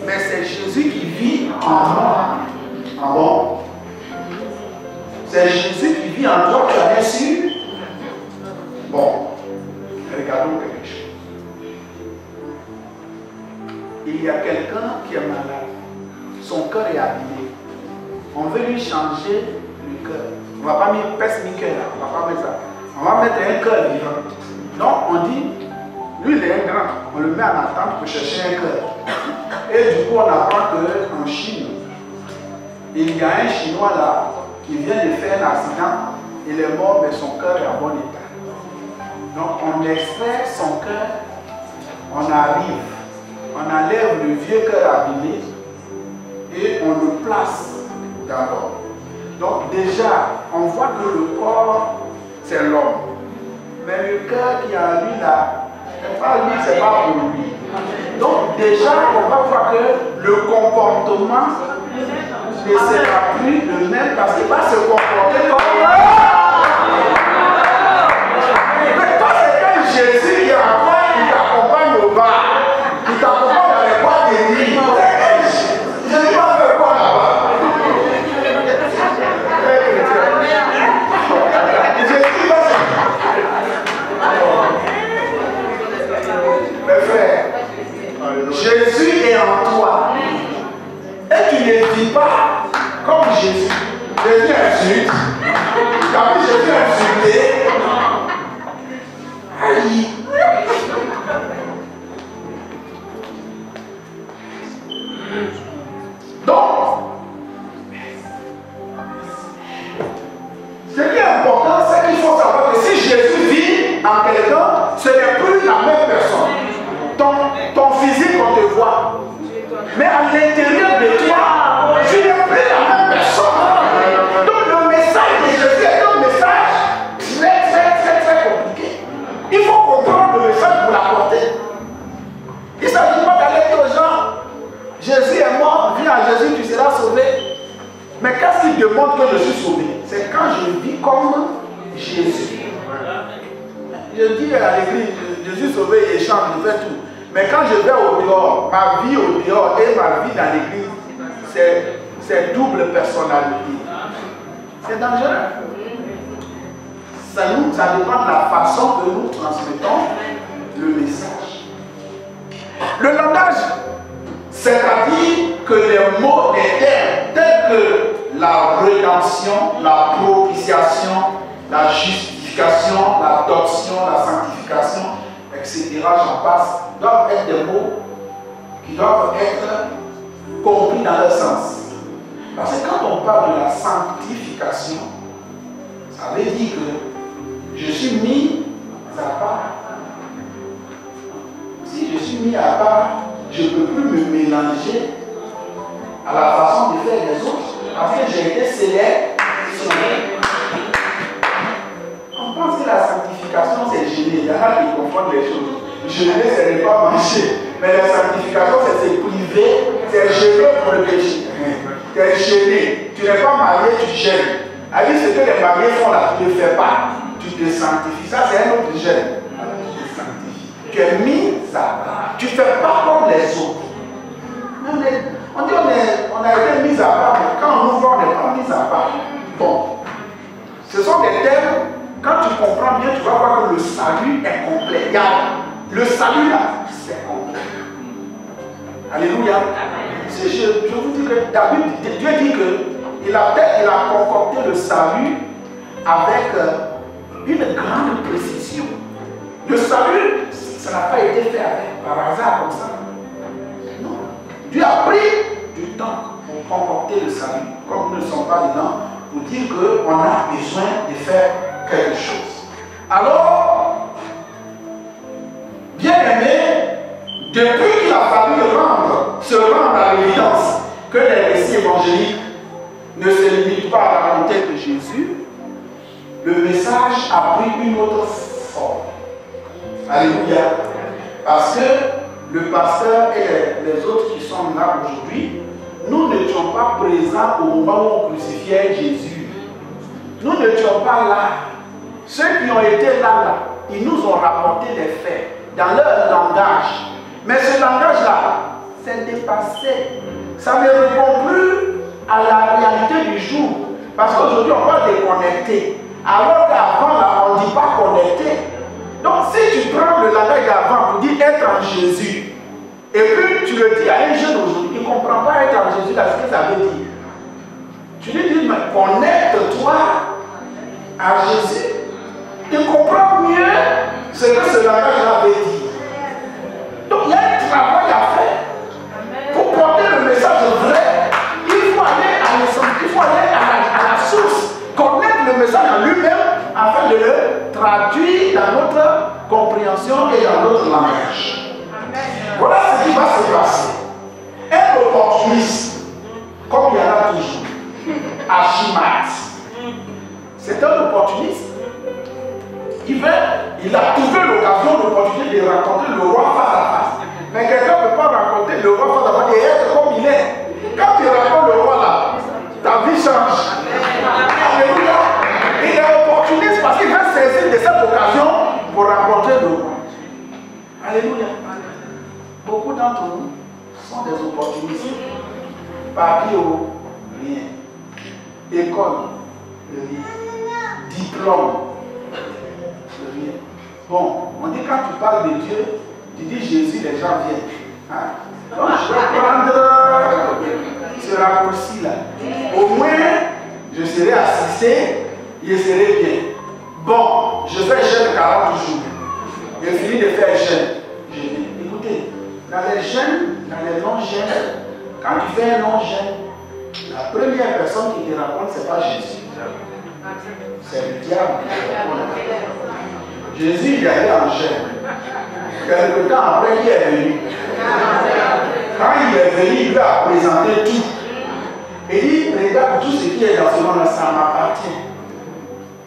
mais c'est Jésus qui vit en moi. Ah bon? C'est Jésus qui vit en toi, tu as bien sûr. Bon, regardons quelque chose. Il y a quelqu'un qui est malade. Son cœur est abîmé. On veut lui changer le cœur. On ne va pas mettre pèse-mi-cœur là. On ne va pas mettre ça. On va mettre un cœur vivant. Donc on dit, lui il est un grand. On le met en attente pour chercher un cœur. Et du coup on apprend qu'en Chine, il y a un Chinois là qui vient de faire un accident. Il est mort mais son cœur est en bon état. Donc on extrait son cœur, on arrive, on enlève le vieux cœur abîmé et on le place dans l'homme. Donc déjà, on voit que le corps, c'est l'homme. Mais le cœur qui est en lui là, c'est pas lui, c'est pas pour lui. Donc déjà, on va voir que le comportement ne sera plus le même parce qu'il va se comporter comme Jésus qui est en toi, il t'accompagne au bar, il t'accompagne dans les boîtes de nuit. Je ne vais pas faire quoi là-bas? Jésus va se... Mes frères, Jésus est en toi. Et tu ne vis pas comme Jésus. Jésus insulte. Tu as vu Jésus insulter? Aïe. Donc, ce qui est important, c'est qu'il faut savoir que si Jésus vit en quelqu'un, ce n'est plus la même personne. Ton physique, on te voit. Mais à l'intérieur de toi, tu n'es plus la même personne. Donc le message de Jésus est un message très compliqué. Il faut comprendre le message pour l'apporter. Il ne s'agit pas d'aller dire aux gens, Jésus est mort, viens à Jésus, tu seras sauvé. Mais qu'est-ce qu'il demande que je suis sauvé? C'est quand je vis comme Jésus. Je dis à l'église, je suis sauvé et je chante, je fais tout. Mais quand je vais au dehors, ma vie au dehors et ma vie dans l'église, c'est double personnalité. C'est dangereux. Ça dépend de la façon que nous transmettons le message. Le langage, c'est-à-dire que les mots, les termes tels que la rédemption, la propitiation, la justification, l'adoption, la sanctification, etc., j'en passe, doivent être des mots qui doivent être compris dans leur sens. Parce que quand on parle de la sanctification, ça veut dire que je suis mis à part. Si je suis mis à part, je ne peux plus me mélanger à la façon de faire des autres. Parce que j'ai été sélectionné. On pense que la sanctification c'est gêner. Il y en a qui confondent les choses. Gêner, ce n'est pas manger. Mais la sanctification, c'est se priver, c'est gêner pour le péché. Tu es gêné. Tu n'es pas marié, tu gênes. C'est ce que les mariés font là, tu ne le fais pas. Tu te sanctifies. Ça, c'est un autre gêne. Tu te sanctifies. Tu es mis à part. Tu ne fais pas comme les autres. On dit on a été mis à part, mais quand on nous voit, on n'est pas mis à part. Bon. Ce sont des termes, quand tu comprends bien, tu vas voir que le salut est complet. Le salut là, c'est complet. Alléluia. Je vous dis que David, Dieu dit qu'il a concocté le salut avec une grande précision. Le salut, ça n'a pas été fait par hasard comme ça. Non. Dieu a pris du temps pour concocter le salut, comme nous ne sommes pas dedans, pour dire qu'on a besoin de faire quelque chose. Alors, bien aimé, depuis qu'il a fallu se rendre à l'évidence que les récits évangéliques ne se limitent pas à raconter que Jésus, le le message a pris une autre forme. Alléluia. Parce que le pasteur et les autres qui sont là aujourd'hui, nous n'étions pas présents au moment où on crucifiait Jésus. Nous n'étions pas là. Ceux qui ont été là, ils nous ont rapporté des faits dans leur langage. Mais ce langage-là, c'est dépassé. Ça ne répond plus à la réalité du jour. Parce qu'aujourd'hui, on va déconnecter. Alors qu'avant, là, on ne dit pas connecté. Donc, si tu prends le langage d'avant pour dire être en Jésus, et puis tu le dis à un jeune aujourd'hui, il ne comprend pas être en Jésus, là, ce que ça veut dire. Tu lui dis, mais connecte-toi à Jésus. Il comprend mieux ce que ce langage-là veut dire. Donc, il y a un travail à faire. Pour porter le message vrai, il faut aller à l'essence, il faut aller à la source, connaître le message en lui-même afin de le traduire dans notre compréhension et dans notre langage. Voilà ce qui va se passer. Un opportuniste, comme il y en a toujours, Archimax, c'est un opportuniste. Il a trouvé l'occasion, l'opportunité de rencontrer le roi face à face. Mais quelqu'un ne peut pas rencontrer le roi face à face et être comme il est. Quand tu rencontres le roi là, ta vie change. Alléluia. Il est opportuniste parce qu'il va saisir de cette occasion pour rencontrer le roi. Alléluia. Beaucoup d'entre nous sont des opportunistes. Papier, rien. École, rien. Diplôme, rien. Bon, on dit quand tu parles de Dieu, tu dis Jésus, les gens viennent. Hein? Donc je vais prendre ce raccourci là. Au moins, je serai assisté, je serai bien. Bon, je fais jeûne 40 jours. Je finis de faire jeûne. Je dis, écoutez, dans les jeûnes, dans les longs jeûnes, quand tu fais un long jeûne, la première personne qui te raconte, ce n'est pas Jésus. C'est le diable. Jésus, il est allé en jeûne. Quelque temps après, il est venu. Quand il est venu, il lui a présenté tout. Et il dit, regarde tout ce qui est dans ce monde, ça m'appartient.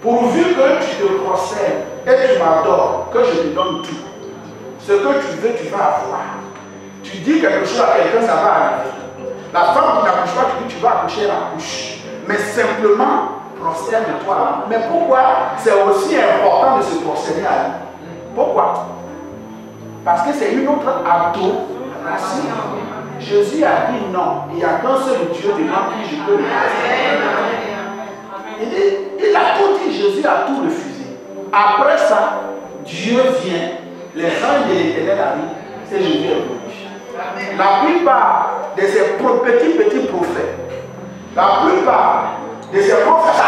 Pourvu que tu te procèdes et tu m'adores, que je te donne tout. Ce que tu veux, tu vas avoir. Tu dis quelque chose à quelqu'un, ça va arriver. La femme qui n'accouche pas, tu dis, tu vas accoucher, elle accouche. Mais simplement, prosterne-toi. Mais pourquoi c'est aussi important de se prosterner à lui? Pourquoi? Parce que c'est une autre adoration. Jésus a dit non, il n'y a qu'un seul Dieu devant qui je peux le prosterner. Il a tout dit, Jésus a tout refusé. Après ça, Dieu vient, les anges de l'Éternel arrivent, et Jésus est glorifié. La plupart de ces petits prophètes, la plupart de ces prophètes,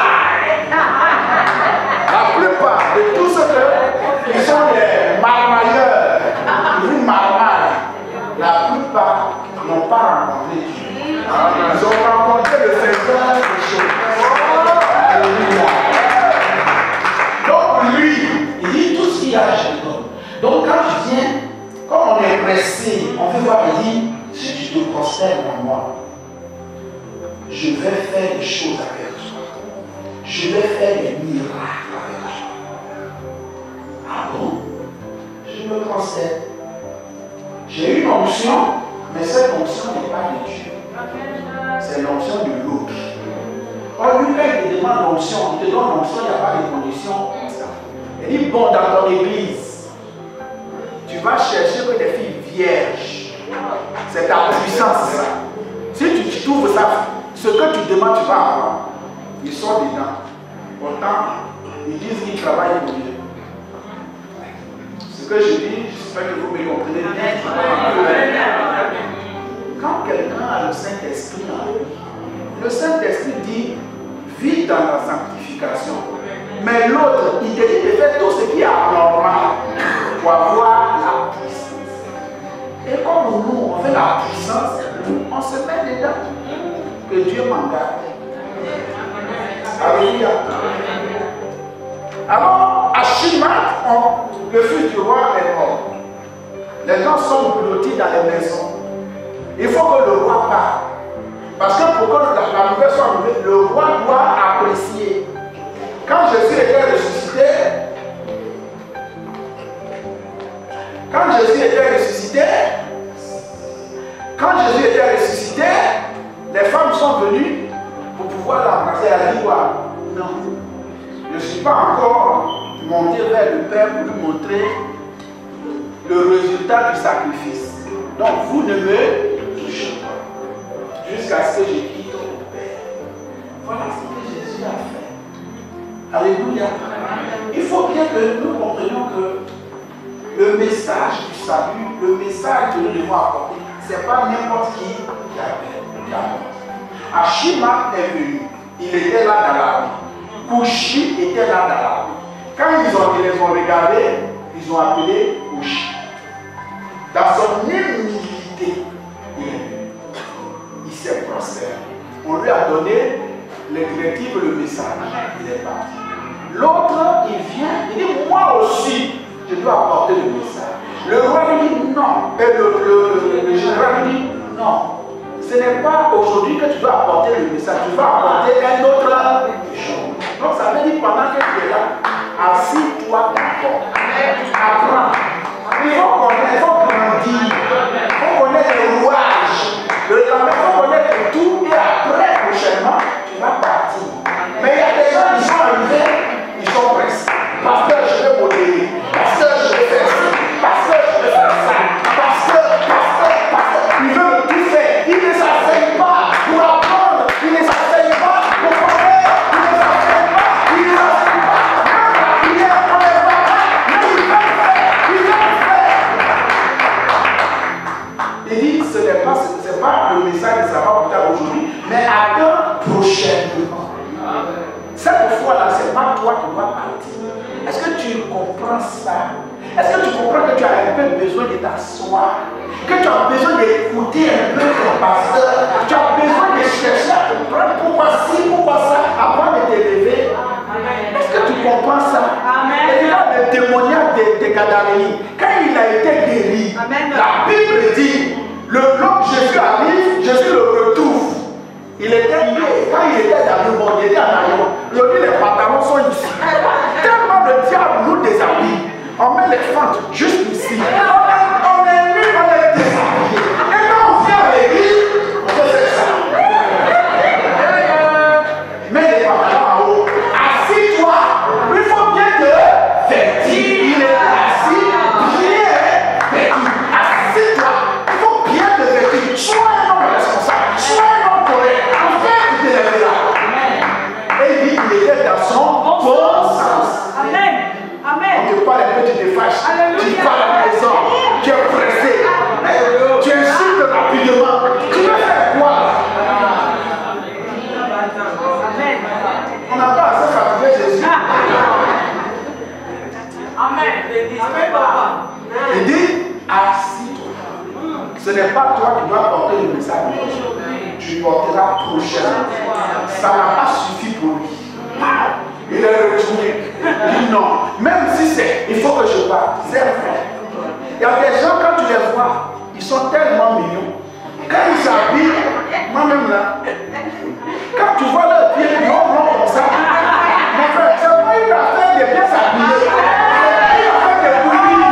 la plupart de tous ceux qui sont les marmailleurs, les marmailles, la plupart n'ont pas rencontré Dieu. Ils ont rencontré le Seigneur des choses. Alléluia. Donc lui, il dit tout ce qu'il y a chez nous. Donc quand tu viens, comme on est pressé, on veut voir, il dit, si tu te prosternes en moi, je vais faire des choses avec toi. Je vais faire des miracles avec toi. Ah bon? Je me prosterne. J'ai une onction, mais cette onction n'est pas de Dieu. C'est l'onction de l'autre. Or, lui, quand il te demande l'onction, il te donne l'onction, il n'y a pas de conditions. Il dit, bon, dans ton église, tu vas chercher que des filles vierges. C'est ta puissance, ça. Si tu trouves ça, ce que tu demandes, tu vas avoir. Ils sont dedans. Pourtant, ils disent qu'ils travaillent pour Dieu. Ce que je dis, j'espère que vous me comprenez bien. Quand quelqu'un a le Saint-Esprit en lui, le Saint-Esprit dit, vis dans la sanctification. Mais l'autre, il te dit de faire tout ce qui est anormal pour avoir la puissance. Et comme nous, on fait la puissance, on se met dedans. Que Dieu m'en garde. Alléluia. Alors, à Shimak, le fils du roi est mort. Les gens sont blottis dans les maisons. Il faut que le roi parte. Parce que pour que la nouvelle soit arrivée, le roi doit apprécier. Quand Jésus était ressuscité, les femmes sont venues pour pouvoir l'embrasser. Elle a dit quoi? Non, je ne suis pas encore monté vers le Père pour lui montrer le résultat du sacrifice. Donc vous ne me touchez pas jusqu'à ce que je quitte le Père. Voilà ce que Jésus a fait. Alléluia. Il faut bien que nous comprenions que le message du salut, le message que nous devons apporter, ce n'est pas n'importe qui apporte. Ashima est venu, il était là dans la rue. Kushi était là dans la rue. Quand ils les ont regardés, ils ont appelé Kushi. Dans son humilité, il s'est prosterné. On lui a donné les directives, le message. Il est parti. L'autre, il vient, il dit, moi aussi, je dois apporter le message. Le roi lui dit non. Et le général lui dit non. Ce n'est pas aujourd'hui que tu dois apporter le message. Tu vas apporter un autre jour. Donc ça veut dire pendant que tu es là, assis-toi d'abord. Apprends. Il faut grandir. Il faut connaître le rouage. Il faut connaître tout. Et après, prochainement, tu vas partir. Mais il y a des gens qui sont arrivés, ils sont pressés. Parce que je vais modérer. Parce que je vais faire ça. Parce que je vais faire ça. Parce que. Ils veulent tout faire. Ils ne s'asseyent pas pour apprendre. Ils ne s'asseyent pas pour connaître. Ils ne s'asseyent pas. Ils ne s'asseyent pas. Même la prière, on ne les voit pas. Mais ils veulent faire. Ils veulent faire. Il dit, ce n'est pas le message qui sera plus tard aujourd'hui, mais attends prochainement. Cette fois-là, ce n'est pas toi qui vas partir. Est-ce que tu comprends ça? Est-ce que tu comprends que tu as un peu besoin de t'asseoir? Que tu as besoin d'écouter un peu ton pasteur? Tu as besoin de chercher à comprendre pourquoi ci, pourquoi ça, avant de t'élever? Est-ce que tu comprends ça? Amen. Et là, le démoniaque de Gadarénie, quand il a été guéri, amen, la Bible dit, l'homme Jésus arrive, Jésus le retrouve. Il était lié, quand il était dans le monde, il était en avion. Aujourd'hui, les pantalons sont ici. Tellement le diable nous déshabille. On met les fentes juste ici. On est mis, on est déshabillé. Et quand on vient à l'église, on fait ça. Mets les pantalons en haut. Assis-toi. Il faut bien te vêtir. Il est assis, bien vêtu. Assis-toi. Il faut bien te vêtir. Sois un homme responsable. Sois un homme correct. Enfin, tu te lèveras. Et il dit qu'il était dans son bon sens. Amen. Amen. On te parle un peu, tu te fâches. Tu parles à la maison. Tu es pressé. Tu insultes rapidement. Tu veux faire quoi? Amen. On n'a pas assez fatigué Jésus. Amen. Il dit, assis-toi. Ce n'est pas toi qui dois porter le message. Tu porteras prochainement. Ça n'a pas suffi pour lui. Il est retourné. Il dit non. Même si c'est, il faut que je parte. C'est vrai. Il y a des gens, quand tu les vois, ils sont tellement mignons. Quand ils s'habillent, moi-même là, quand tu vois leurs pieds longs comme ça, mon frère, c'est pas une affaire de bien s'habiller. C'est une affaire de bouillir.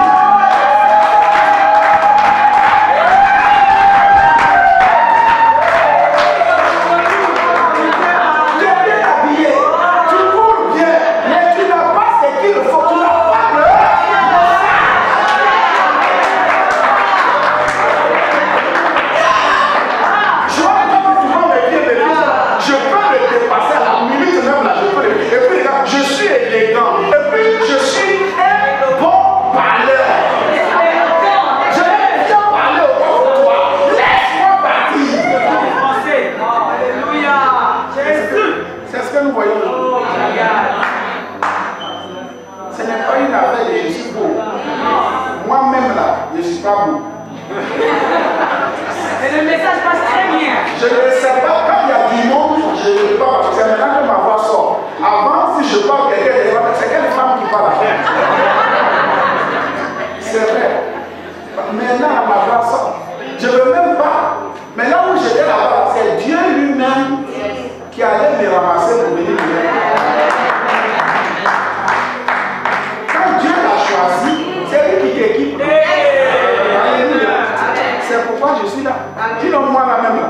Et le message passe très bien. Je ne sais pas, quand il y a du monde, je ne peux pas, c'est maintenant que ma voix sort. Avant, si je parle quelqu'un des femmes, c'est quelle femme qui parle à elle? C'est vrai. Maintenant, ma voix sort. Je ne veux même pas. Mais là où j'étais là-bas, c'est Dieu lui-même qui allait me ramasser pour venir me moi là même là.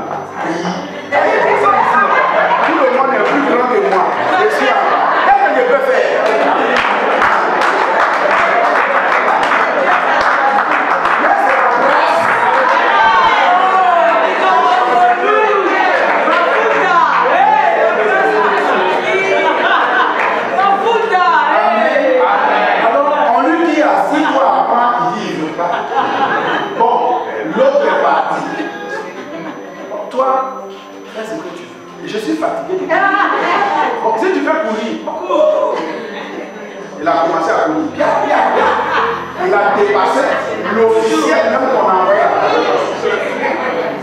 Tout le monde est plus grand que moi. Je suis en bas. Qu'est-ce que je peux faire? Je suis fatigué. Bon, si tu veux courir, il a commencé à courir. Il a dépassé l'officiel même qu'on a envoyé.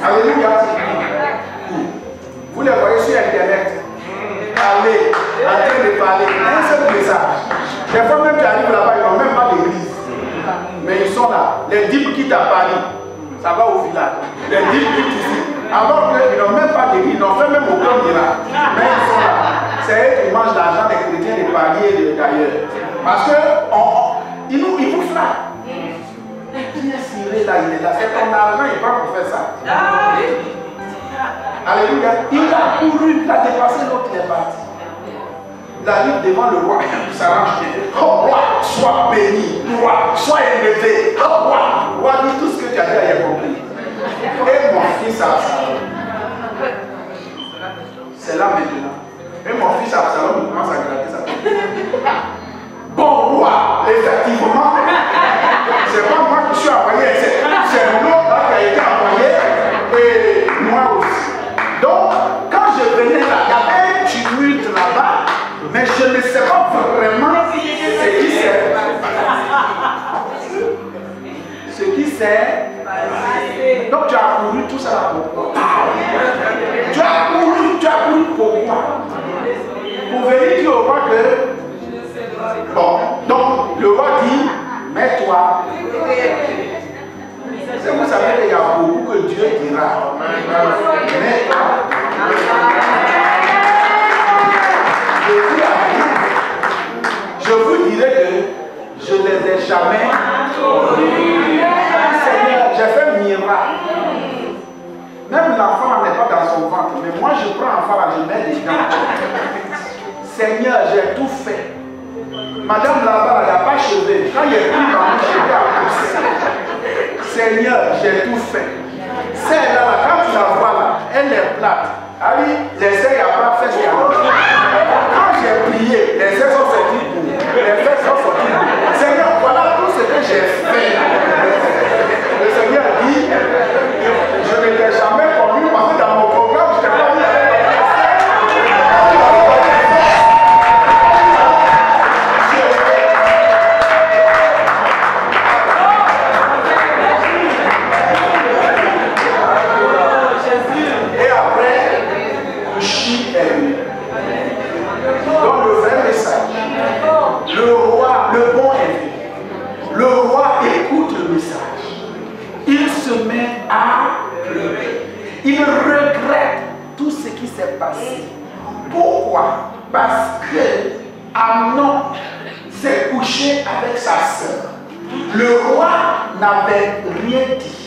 Alléluia. Vous les voyez sur Internet. Allez, en train de parler. Un seul message. Des fois même tu arrives là-bas, ils n'ont même pas d'église. Mais ils sont là. Les 10 quittent à Paris. Ça va au village. Les 10 quittent ici. Alors qu'ils n'ont même pas d'église, ils n'ont fait même aucun miracle. Mais ils sont là. C'est eux qui mangent l'argent des chrétiens de Paris et d'ailleurs. Parce qu'ils vous flattent. Bien ciré là, il est là. C'est ton argent, il va pour faire ça. Alléluia. Il a couru, il a dépassé l'autre, il est parti. Il arrive devant le roi, il s'arrange bien. Oh roi, sois béni. Roi, sois élevé. Oh roi, roi, dis tout ce que tu as dit, il a compris. Et mon fils Absalom, c'est là maintenant. Et mon fils Absalom commence à gratter sa tête. Bon roi, effectivement, c'est pas moi qui suis envoyé, c'est l'autre là qui a été envoyé et moi aussi. Donc, quand je venais là, il y avait un tumulte là-bas, mais je ne sais pas vraiment ce qui c'est. Ce qui c'est. Donc tu as couru tout ça là pourquoi? Tu as couru pourquoi? Pour venir dire au roi que... Bon, donc le roi dit, mets-toi. Vous savez qu'il y a beaucoup que Dieu dira. Mets-toi. Je vous dirai que je ne les ai jamais connus. Seigneur, j'ai fait un miracle. Même l'enfant n'est pas dans son ventre, mais moi je prends l'enfant là, je mets des gants. Seigneur, j'ai tout fait. Madame là-bas, elle n'a pas cheveux. Quand il est pris dans mon cheveu à pousser. Seigneur, j'ai tout fait. Celle-là, quand tu la vois là, elle est plate. Allez, l'essai n'a pas fait ce qu'il y a. Quand j'ai prié, les essais sont sortis pour. Les fesses sont sortis pour. Seigneur, voilà tout ce que j'ai fait. Le Seigneur dit, je ne l'ai jamais connu parce que dans mon programme, je n'ai pas dit. Et après, Cushi est venu. Donc le vrai message, le roi, le bon est venu. Le roi écoute le message. Il se met à pleurer. Il regrette tout ce qui s'est passé. Pourquoi? Parce que Amnon s'est couché avec sa sœur. Le roi n'avait rien dit.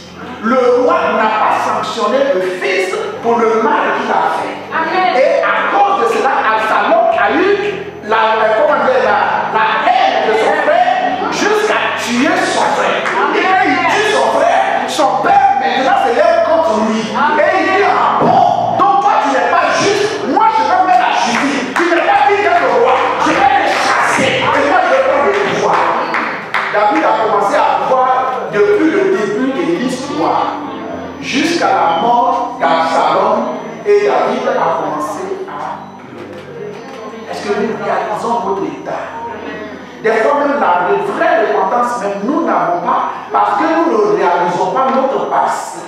Le roi n'a pas sanctionné le fils pour le mal qu'il a fait. Amen. Et à cause de cela, Absalom a eu la haine de son frère jusqu'à tuer son frère. Et quand il tue son frère, son père maintenant se lève contre lui. Et il dit, ah bon, donc toi tu n'es pas juste, moi je vais mettre la justice. Tu n'es pas digne d'être le roi, je vais les chasser. Et moi je vais prendre le pouvoir. David a commencé à voir depuis le début de l'histoire jusqu'à la mort d'Absalom, et David a commencé à pleurer. Est-ce que nous réalisons notre état? Des fois même la vraie repentance, même nous n'avons pas, parce que nous ne réalisons pas notre passé.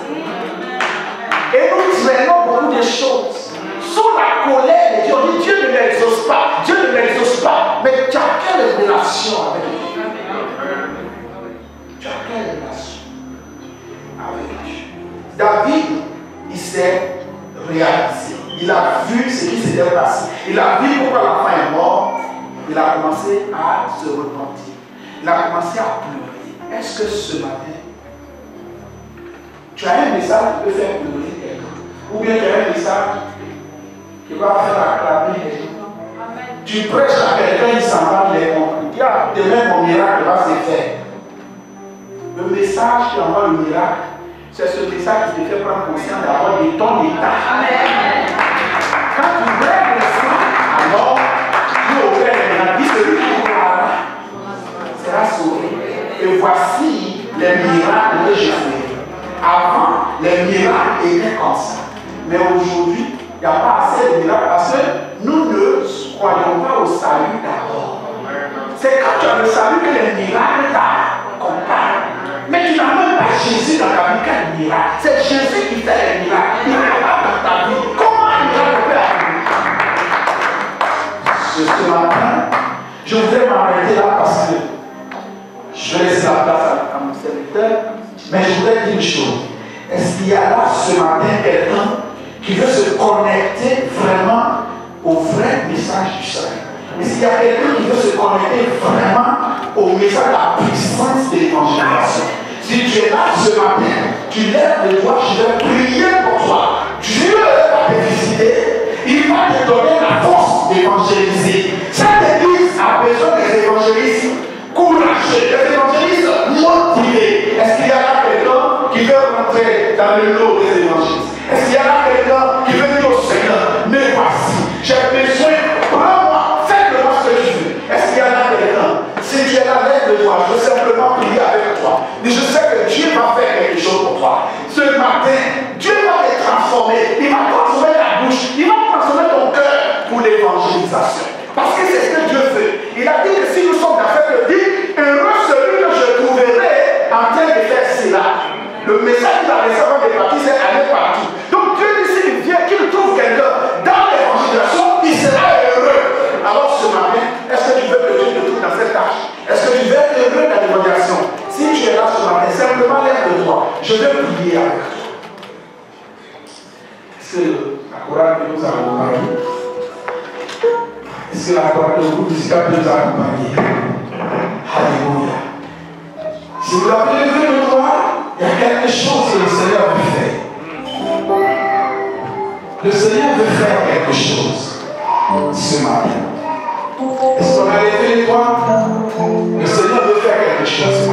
Et nous traînons beaucoup de choses. Sous la colère de Dieu, on dit Dieu ne l'exauce pas, Dieu ne l'exauce pas. Mais tu as quelle relation avec Dieu? Tu as quelle relation avec Dieu? David, il s'est réalisé. Il a vu ce qui s'était passé. Il a vu pourquoi l'enfant est mort. Il a commencé à se repentir. Il a commencé à pleurer. Est-ce que ce matin, tu as un message qui peut faire pleurer quelqu'un? Ou bien il y a un message qui va faire acclamer les gens. Tu prêches à quelqu'un, il s'en va, il est compris. Il y a demain mon miracle va se faire. Le message qui envoie le miracle, c'est ce message qui te fait prendre conscience d'avoir de ton état. Quand tu rêves le sang, alors tu aurais la vie, celui qui croira sera sauvé. Et voici les miracles que je fais. Avant, les miracles étaient comme ça. Mais aujourd'hui, il n'y a pas assez de miracles parce que nous ne croyons pas au salut d'abord. C'est quand tu as le salut que les miracles t'accompagnent. Mais tu n'as même pas Jésus dans ta vie qu'un miracle. C'est Jésus qui fait les miracles. Il n'est pas dans ta vie. Comment un miracle peut arriver? Ce matin, je voudrais m'arrêter là parce que je vais laisser la place à mon serviteur. Mais je voudrais dire une chose. Est-ce qu'il y a là ce matin quelqu'un qui veut se connecter vraiment au vrai message du salut? Est-ce qu'il y a quelqu'un qui veut se connecter vraiment au message de la puissance de l'évangélisation? Si tu es là ce matin, tu lèves les doigts, je vais prier pour toi. Dieu va te visiter, il va te donner la force d'évangéliser. Cette église a besoin des évangélistes courageux, des évangélistes motivés. Est-ce qu'il y a là quelqu'un qui veut rentrer dans le lot des évangélistes? Est-ce qu'il y a là quelqu'un qui veut dire au Seigneur, me voici, j'ai besoin, prends-moi, fais-le-moi ce que tu veux? Est-ce qu'il y a là quelqu'un? Si tu es là, lève-le-toi, je veux simplement prier avec toi. Mais je sais que Dieu va faire quelque chose pour toi. Ce matin, Dieu va te transformer, il va transformer ta bouche, il va transformer ton cœur pour l'évangélisation. Parce que c'est ce que Dieu veut. Il a dit que si nous sommes dans cette vie, heureux celui que je trouverai en train de faire cela. Le message qu'il a laissé avant de partir, c'est aller partout. Donc Dieu dit s'il vient, qu'il trouve quelqu'un dans l'évangélisation, il sera heureux. Alors ce matin, est-ce que tu veux que Dieu te trouve dans cette tâche? Est-ce que tu veux être heureux dans l'évangélisation? Si tu es là ce matin, simplement lève-le-toi. Je vais prier avec toi. Est-ce que la chorale peut nous accompagner? Est-ce que la chorale de groupe musical peut nous accompagner? Alléluia. Si vous avez levé le doigt, il y a quelque chose que le Seigneur veut faire. Le Seigneur veut faire quelque chose ce matin. Est-ce qu'on a levé les doigts? Le Seigneur veut faire quelque chose.